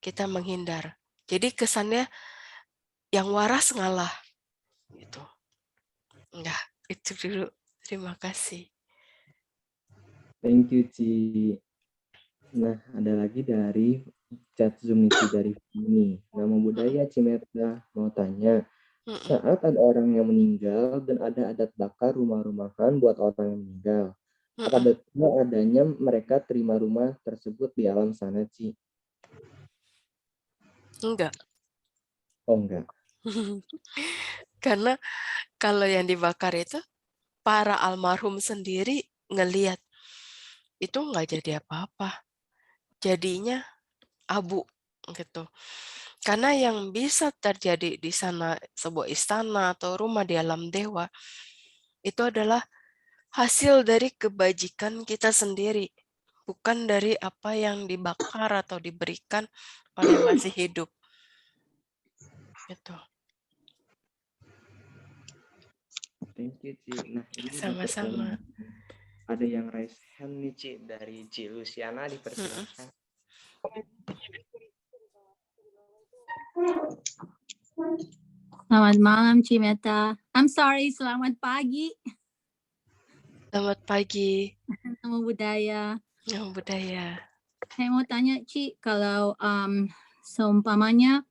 [SPEAKER 1] Kita menghindar. Jadi kesannya yang waras ngalah. Gitu. Enggak, itu dulu. Terima kasih.
[SPEAKER 3] Thank you, Ci. Nah, ada lagi dari chat Zoom nih, Ci, dari ini. Nama budaya Cimeta mau tanya, saat ada orang yang meninggal dan ada adat bakar rumah-rumahan buat orang yang meninggal, apa betul adanya mereka terima rumah tersebut di alam sana, Ci?
[SPEAKER 1] Enggak.
[SPEAKER 3] Oh, enggak.
[SPEAKER 1] Karena kalau yang dibakar itu, para almarhum sendiri ngelihat itu nggak jadi apa-apa. Jadinya abu gitu. Karena yang bisa terjadi di sana sebuah istana atau rumah di alam dewa itu adalah hasil dari kebajikan kita sendiri, bukan dari apa yang dibakar atau diberikan oleh masih hidup. Gitu.
[SPEAKER 3] Thank you, Ci. Nah, ini
[SPEAKER 1] Sama-sama.
[SPEAKER 3] ada yang raise hand nih, Ci, dari Ci Luciana, dipersilakan.
[SPEAKER 7] Selamat malam, Cimeta. I'm sorry, selamat pagi.
[SPEAKER 1] Selamat pagi.
[SPEAKER 7] Nama budaya.
[SPEAKER 1] Nama budaya.
[SPEAKER 7] Saya mau tanya, Ci, kalau seumpamanya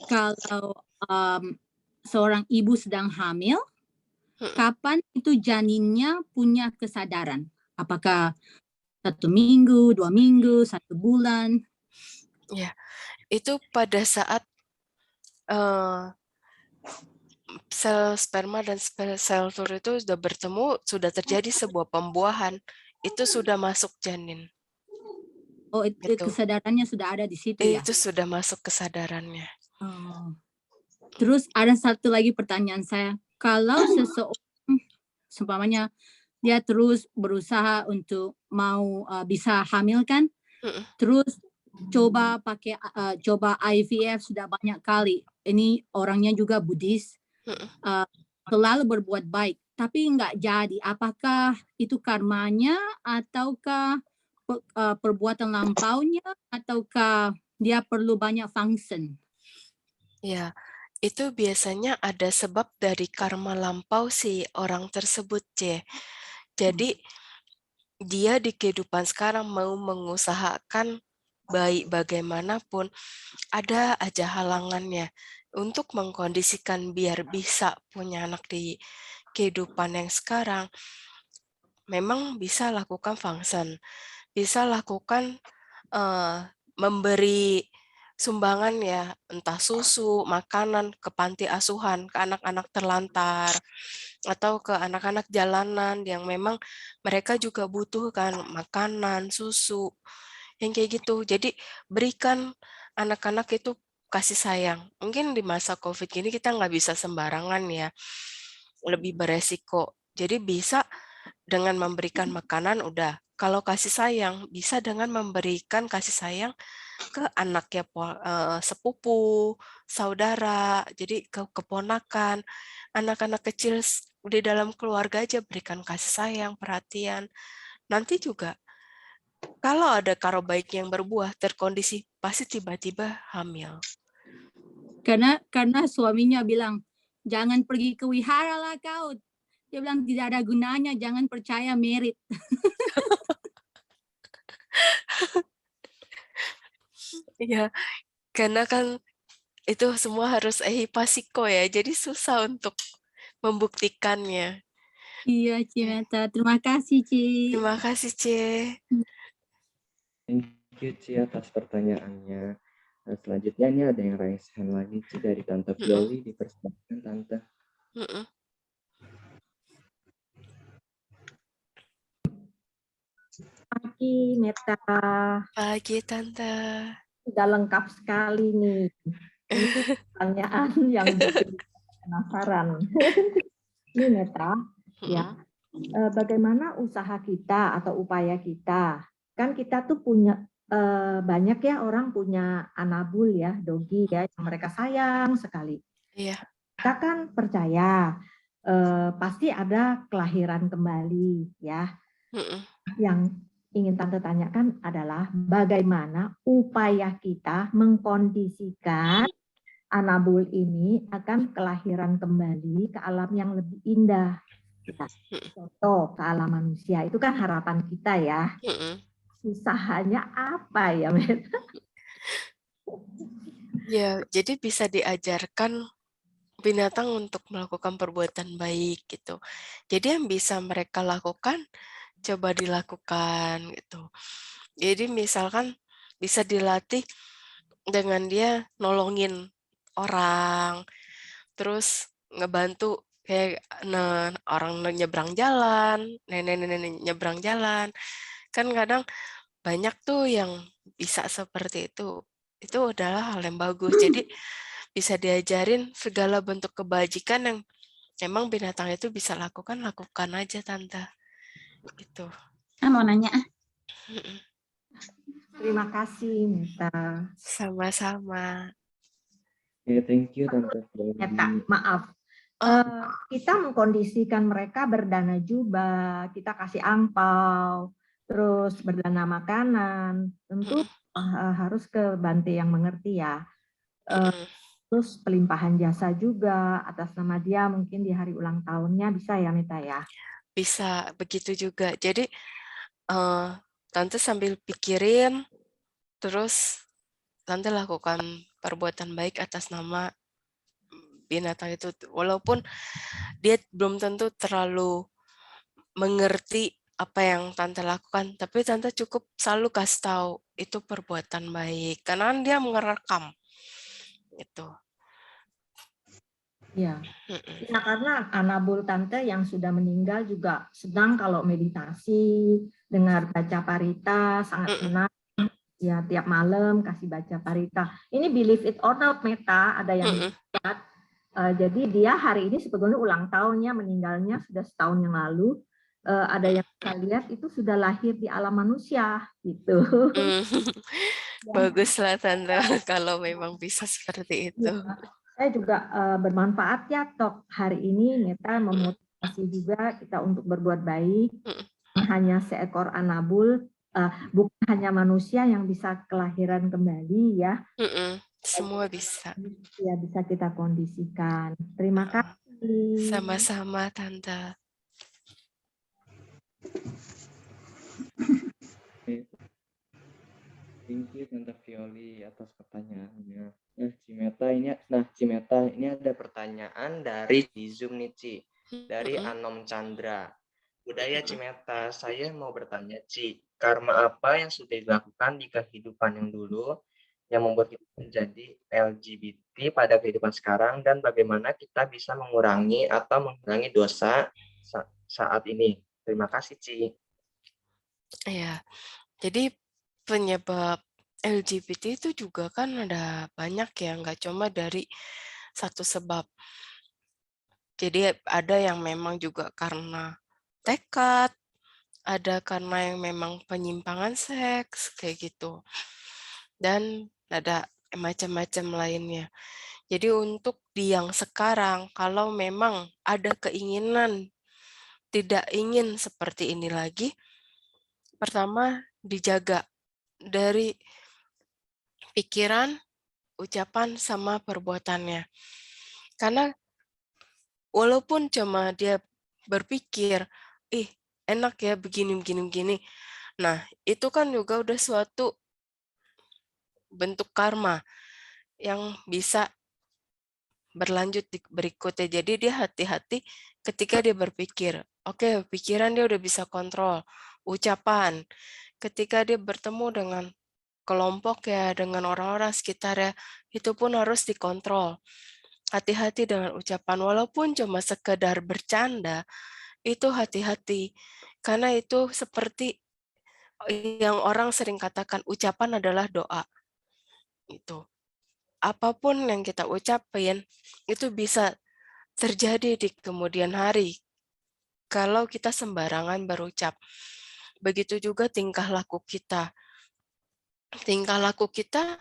[SPEAKER 7] kalau seorang ibu sedang hamil, kapan itu janinnya punya kesadaran? Apakah 1 minggu, 2 minggu, 1 bulan?
[SPEAKER 1] Ya, itu pada saat sel sperma dan sel telur itu sudah bertemu, sudah terjadi sebuah pembuahan, itu sudah masuk janin.
[SPEAKER 7] Oh, itu kesadarannya sudah ada di situ ya?
[SPEAKER 1] Itu sudah masuk kesadarannya.
[SPEAKER 7] Oh. Terus ada satu lagi pertanyaan saya. Kalau seseorang, seumpamanya dia terus berusaha untuk mau bisa hamil kan, terus coba pakai coba IVF sudah banyak kali. Ini orangnya juga Buddhis, selalu berbuat baik, tapi nggak jadi. Apakah itu karmanya ataukah perbuatan lampaunya ataukah dia perlu banyak function?
[SPEAKER 1] Ya, itu biasanya ada sebab dari karma lampau si orang tersebut, C. Jadi dia di kehidupan sekarang mau mengusahakan baik bagaimanapun, ada aja halangannya untuk mengkondisikan biar bisa punya anak di kehidupan yang sekarang. Memang bisa lakukan function, bisa lakukan memberi sumbangan ya, entah susu, makanan ke panti asuhan, ke anak-anak terlantar, atau ke anak-anak jalanan yang memang mereka juga butuhkan makanan, susu, yang kayak gitu. Jadi berikan anak-anak itu kasih sayang. Mungkin di masa COVID ini kita nggak bisa sembarangan ya, lebih beresiko. Jadi bisa dengan memberikan makanan udah. Kalau kasih sayang bisa dengan memberikan kasih sayang ke anaknya sepupu, saudara, jadi ke keponakan, anak-anak kecil di dalam keluarga aja berikan kasih sayang, perhatian. Nanti juga kalau ada karo baik yang berbuah, terkondisi pasti tiba-tiba hamil.
[SPEAKER 7] Karena suaminya bilang, jangan pergi ke wihara lah kau. Dia bilang tidak ada gunanya, jangan percaya merit.
[SPEAKER 1] Iya, karena kan itu semua harus ehipasiko ya, jadi susah untuk membuktikannya.
[SPEAKER 7] Iya, Cimeta. Terima kasih, Ci.
[SPEAKER 1] Terima kasih, C.
[SPEAKER 3] Thank you, Ci, atas pertanyaannya. Nah, selanjutnya ini ada yang raise hand lagi, Ci, dari Tante Pioli. Dipersilakan, Tante.
[SPEAKER 8] Pagi, Meta.
[SPEAKER 1] Pagi, Tante.
[SPEAKER 8] Sudah lengkap sekali nih. Ini pertanyaan yang bikin penasaran. Ini Meta, ya. Bagaimana usaha kita atau upaya kita? Kan kita tuh punya banyak ya orang punya anabul ya, dogi ya, yang mereka sayang sekali.
[SPEAKER 1] Iya.
[SPEAKER 8] Kita kan percaya pasti ada kelahiran kembali ya. Yang ingin Tante tanyakan adalah bagaimana upaya kita mengkondisikan anabul ini akan kelahiran kembali ke alam yang lebih indah. Contoh ke alam manusia, itu kan harapan kita ya. Usahanya apa ya, Meta?
[SPEAKER 1] Ya, jadi bisa diajarkan binatang untuk melakukan perbuatan baik gitu. Jadi yang bisa mereka lakukan, coba dilakukan gitu. Jadi misalkan bisa dilatih dengan dia nolongin orang, terus ngebantu kayak orang nyebrang jalan, nenek-nenek nyebrang jalan. Kan kadang banyak tuh yang bisa seperti itu. Itu adalah hal yang bagus. Jadi bisa diajarin segala bentuk kebajikan yang emang binatang itu bisa lakukan aja, Tante. Gitu.
[SPEAKER 6] Mau nanya.
[SPEAKER 8] Terima kasih, Meta.
[SPEAKER 1] Sama-sama.
[SPEAKER 3] Ya, thank you, Tante.
[SPEAKER 8] Meta, maaf. Kita mengkondisikan mereka berdana jubah, kita kasih angpau, terus berdana makanan. Tentu harus ke Bante yang mengerti ya. Terus pelimpahan jasa juga atas nama dia mungkin di hari ulang tahunnya bisa ya, Meta ya?
[SPEAKER 1] Bisa begitu juga. Jadi Tante sambil pikirin, terus Tante lakukan perbuatan baik atas nama binatang itu. Walaupun dia belum tentu terlalu mengerti apa yang Tante lakukan, tapi Tante cukup selalu kasih tahu itu perbuatan baik, karena dia merekam. Itu.
[SPEAKER 8] Ya. Ya, karena anabul Tante yang sudah meninggal juga sedang kalau meditasi, dengar baca parita, sangat senang. Ya, tiap malam kasih baca parita. Ini believe it or not, Meta, ada yang lihat. Jadi dia hari ini sebetulnya ulang tahunnya, meninggalnya sudah setahun yang lalu. Ada yang saya lihat itu sudah lahir di alam manusia, gitu.
[SPEAKER 1] Baguslah Tante kalau memang bisa seperti itu.
[SPEAKER 8] Ya. Saya juga bermanfaat ya, Tok. Hari ini Meta memotivasi juga kita untuk berbuat baik. Hanya seekor anabul, bukan hanya manusia yang bisa kelahiran kembali ya.
[SPEAKER 1] Semua bisa.
[SPEAKER 8] Ya, bisa kita kondisikan. Terima kasih.
[SPEAKER 1] Sama-sama, Tante.
[SPEAKER 3] Thank you Tante Violi atas pertanyaannya. Cimeta ini ada pertanyaan dari di Zoom nih Ci, dari Anom Chandra. Budaya Cimeta, saya mau bertanya Ci, karma apa yang sudah dilakukan di kehidupan yang dulu yang membuat kita menjadi LGBT pada kehidupan sekarang, dan bagaimana kita bisa mengurangi dosa saat ini. Terima kasih Ci.
[SPEAKER 1] Ya, jadi penyebab LGBT itu juga kan ada banyak ya, nggak cuma dari satu sebab. Jadi ada yang memang juga karena tekad, ada karena yang memang penyimpangan seks, kayak gitu. Dan ada macam-macam lainnya. Jadi untuk di yang sekarang, kalau memang ada keinginan tidak ingin seperti ini lagi, pertama dijaga dari pikiran, ucapan, sama perbuatannya. Karena walaupun cuma dia berpikir, enak ya begini. Nah, itu kan juga udah suatu bentuk karma yang bisa berlanjut di berikutnya. Jadi dia hati-hati ketika dia berpikir. Oke, pikiran dia udah bisa kontrol. Ucapan, ketika dia bertemu dengan kelompok ya, dengan orang-orang sekitar ya, itu pun harus dikontrol. Hati-hati dengan ucapan, walaupun cuma sekedar bercanda, itu hati-hati. Karena itu seperti yang orang sering katakan, ucapan adalah doa. Itu. Apapun yang kita ucapin, itu bisa terjadi di kemudian hari. Kalau kita sembarangan berucap. Begitu juga tingkah laku kita. Tingkah laku kita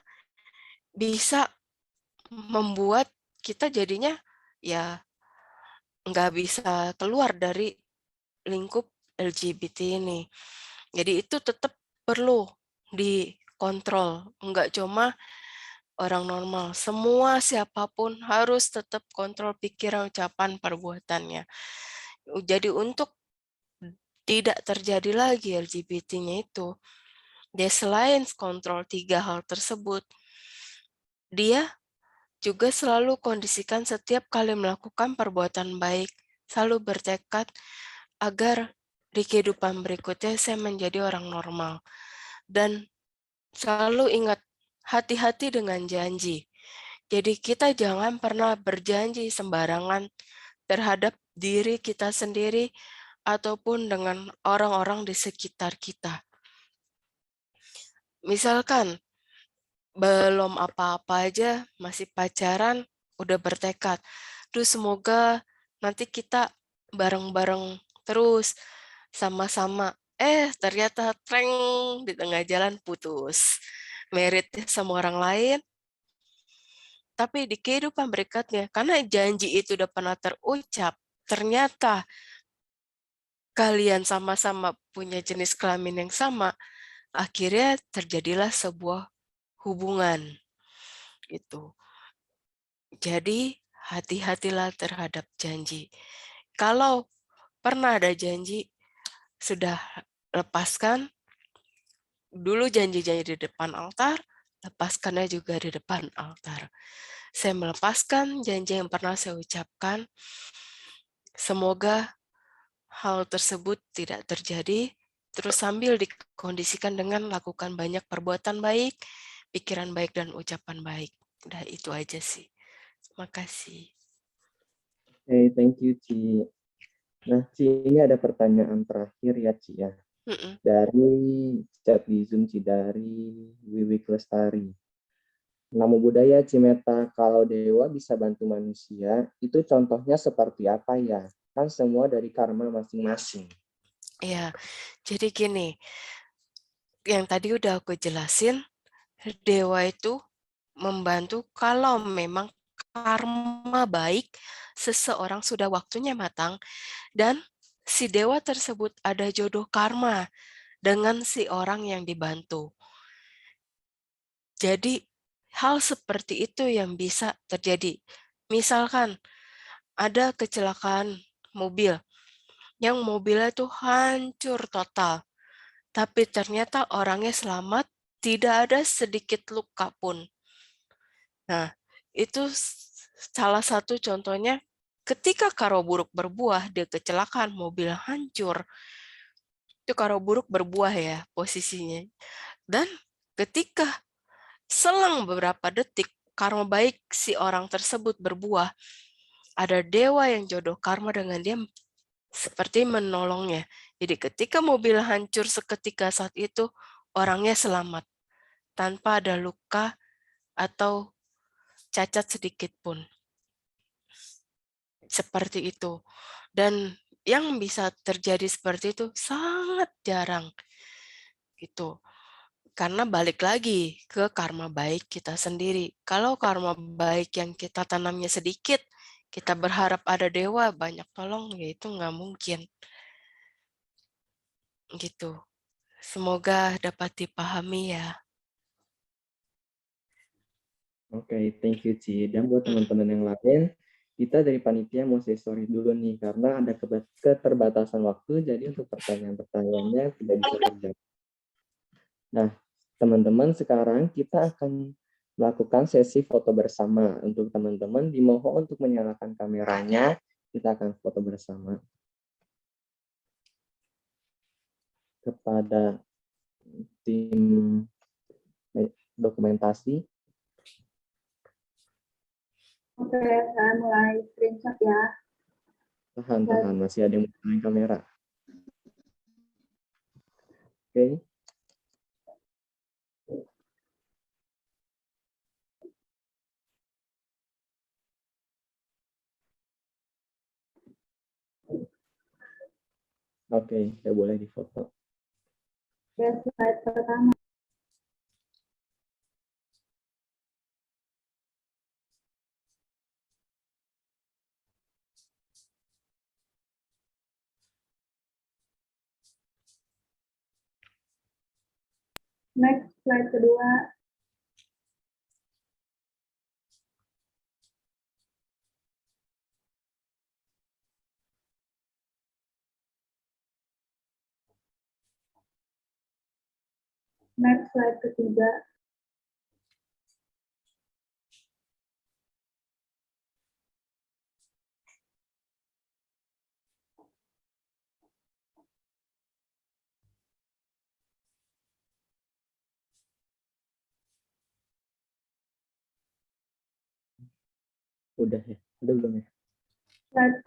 [SPEAKER 1] bisa membuat kita jadinya ya nggak bisa keluar dari lingkup LGBT ini. Jadi itu tetap perlu dikontrol, nggak cuma orang normal. Semua siapapun harus tetap kontrol pikiran, ucapan, perbuatannya. Jadi untuk tidak terjadi lagi LGBT-nya itu, dia selain kontrol 3 hal tersebut, dia juga selalu kondisikan setiap kali melakukan perbuatan baik, selalu bertekad agar di kehidupan berikutnya saya menjadi orang normal. Dan selalu ingat, hati-hati dengan janji. Jadi kita jangan pernah berjanji sembarangan terhadap diri kita sendiri ataupun dengan orang-orang di sekitar kita. Misalkan belum apa-apa aja, masih pacaran, udah bertekad. Terus semoga nanti kita bareng-bareng terus, sama-sama. Ternyata treng di tengah jalan putus. Merit sama orang lain, tapi di kehidupan berikutnya, karena janji itu udah pernah terucap, ternyata kalian sama-sama punya jenis kelamin yang sama, akhirnya terjadilah sebuah hubungan. Gitu. Jadi, hati-hatilah terhadap janji. Kalau pernah ada janji, sudah lepaskan. Dulu janji-janji di depan altar, lepaskannya juga di depan altar. Saya melepaskan janji yang pernah saya ucapkan. Semoga hal tersebut tidak terjadi, terus sambil dikondisikan dengan lakukan banyak perbuatan baik, pikiran baik, dan ucapan baik. Udah itu aja sih. Terima kasih.
[SPEAKER 3] Oke, thank you Ci. Nah Ci, ini ada pertanyaan terakhir ya Ci ya. Dari chat di Zoom Ci, dari Wiwi Lestari. Namo budaya Cimeta, kalau dewa bisa bantu manusia, itu contohnya seperti apa ya? Kan semua dari karma masing-masing.
[SPEAKER 1] Ya, jadi gini, yang tadi udah aku jelasin, dewa itu membantu kalau memang karma baik, seseorang sudah waktunya matang, dan si dewa tersebut ada jodoh karma dengan si orang yang dibantu. Jadi, hal seperti itu yang bisa terjadi. Misalkan, ada kecelakaan mobil, yang mobilnya itu hancur total. tapi ternyata orangnya selamat, tidak ada sedikit luka pun. Nah, itu salah satu contohnya ketika karo buruk berbuah, dia kecelakaan, mobil hancur. Itu karo buruk berbuah ya posisinya. Dan ketika selang beberapa detik karma baik si orang tersebut berbuah, ada dewa yang jodoh karma dengan dia seperti menolongnya. Jadi ketika mobil hancur seketika saat itu, orangnya selamat tanpa ada luka atau cacat sedikit pun. Seperti itu. Dan yang bisa terjadi seperti itu sangat jarang. Gitu. Karena balik lagi ke karma baik kita sendiri. Kalau karma baik yang kita tanamnya sedikit, kita berharap ada dewa banyak tolong, ya itu nggak mungkin. Gitu. Semoga dapat dipahami ya.
[SPEAKER 3] Oke, thank you Ci. Dan buat teman-teman yang lain, kita dari panitia mau say sorry dulu nih karena ada keterbatasan waktu, jadi untuk pertanyaan-pertanyaannya tidak bisa terjawab. Nah, teman-teman sekarang kita akan melakukan sesi foto bersama. Untuk teman-teman dimohon untuk menyalakan kameranya, kita akan foto bersama. Kepada tim dokumentasi.
[SPEAKER 9] Oke, saya mulai screenshot ya.
[SPEAKER 3] Tahan, masih ada yang mau kamera. Oke. Oke, ya boleh difoto.
[SPEAKER 9] Oke, slide pertama. Next, slide kedua. Next, slide ketiga.
[SPEAKER 3] Udah ya? Udah belum ya?
[SPEAKER 9] Slide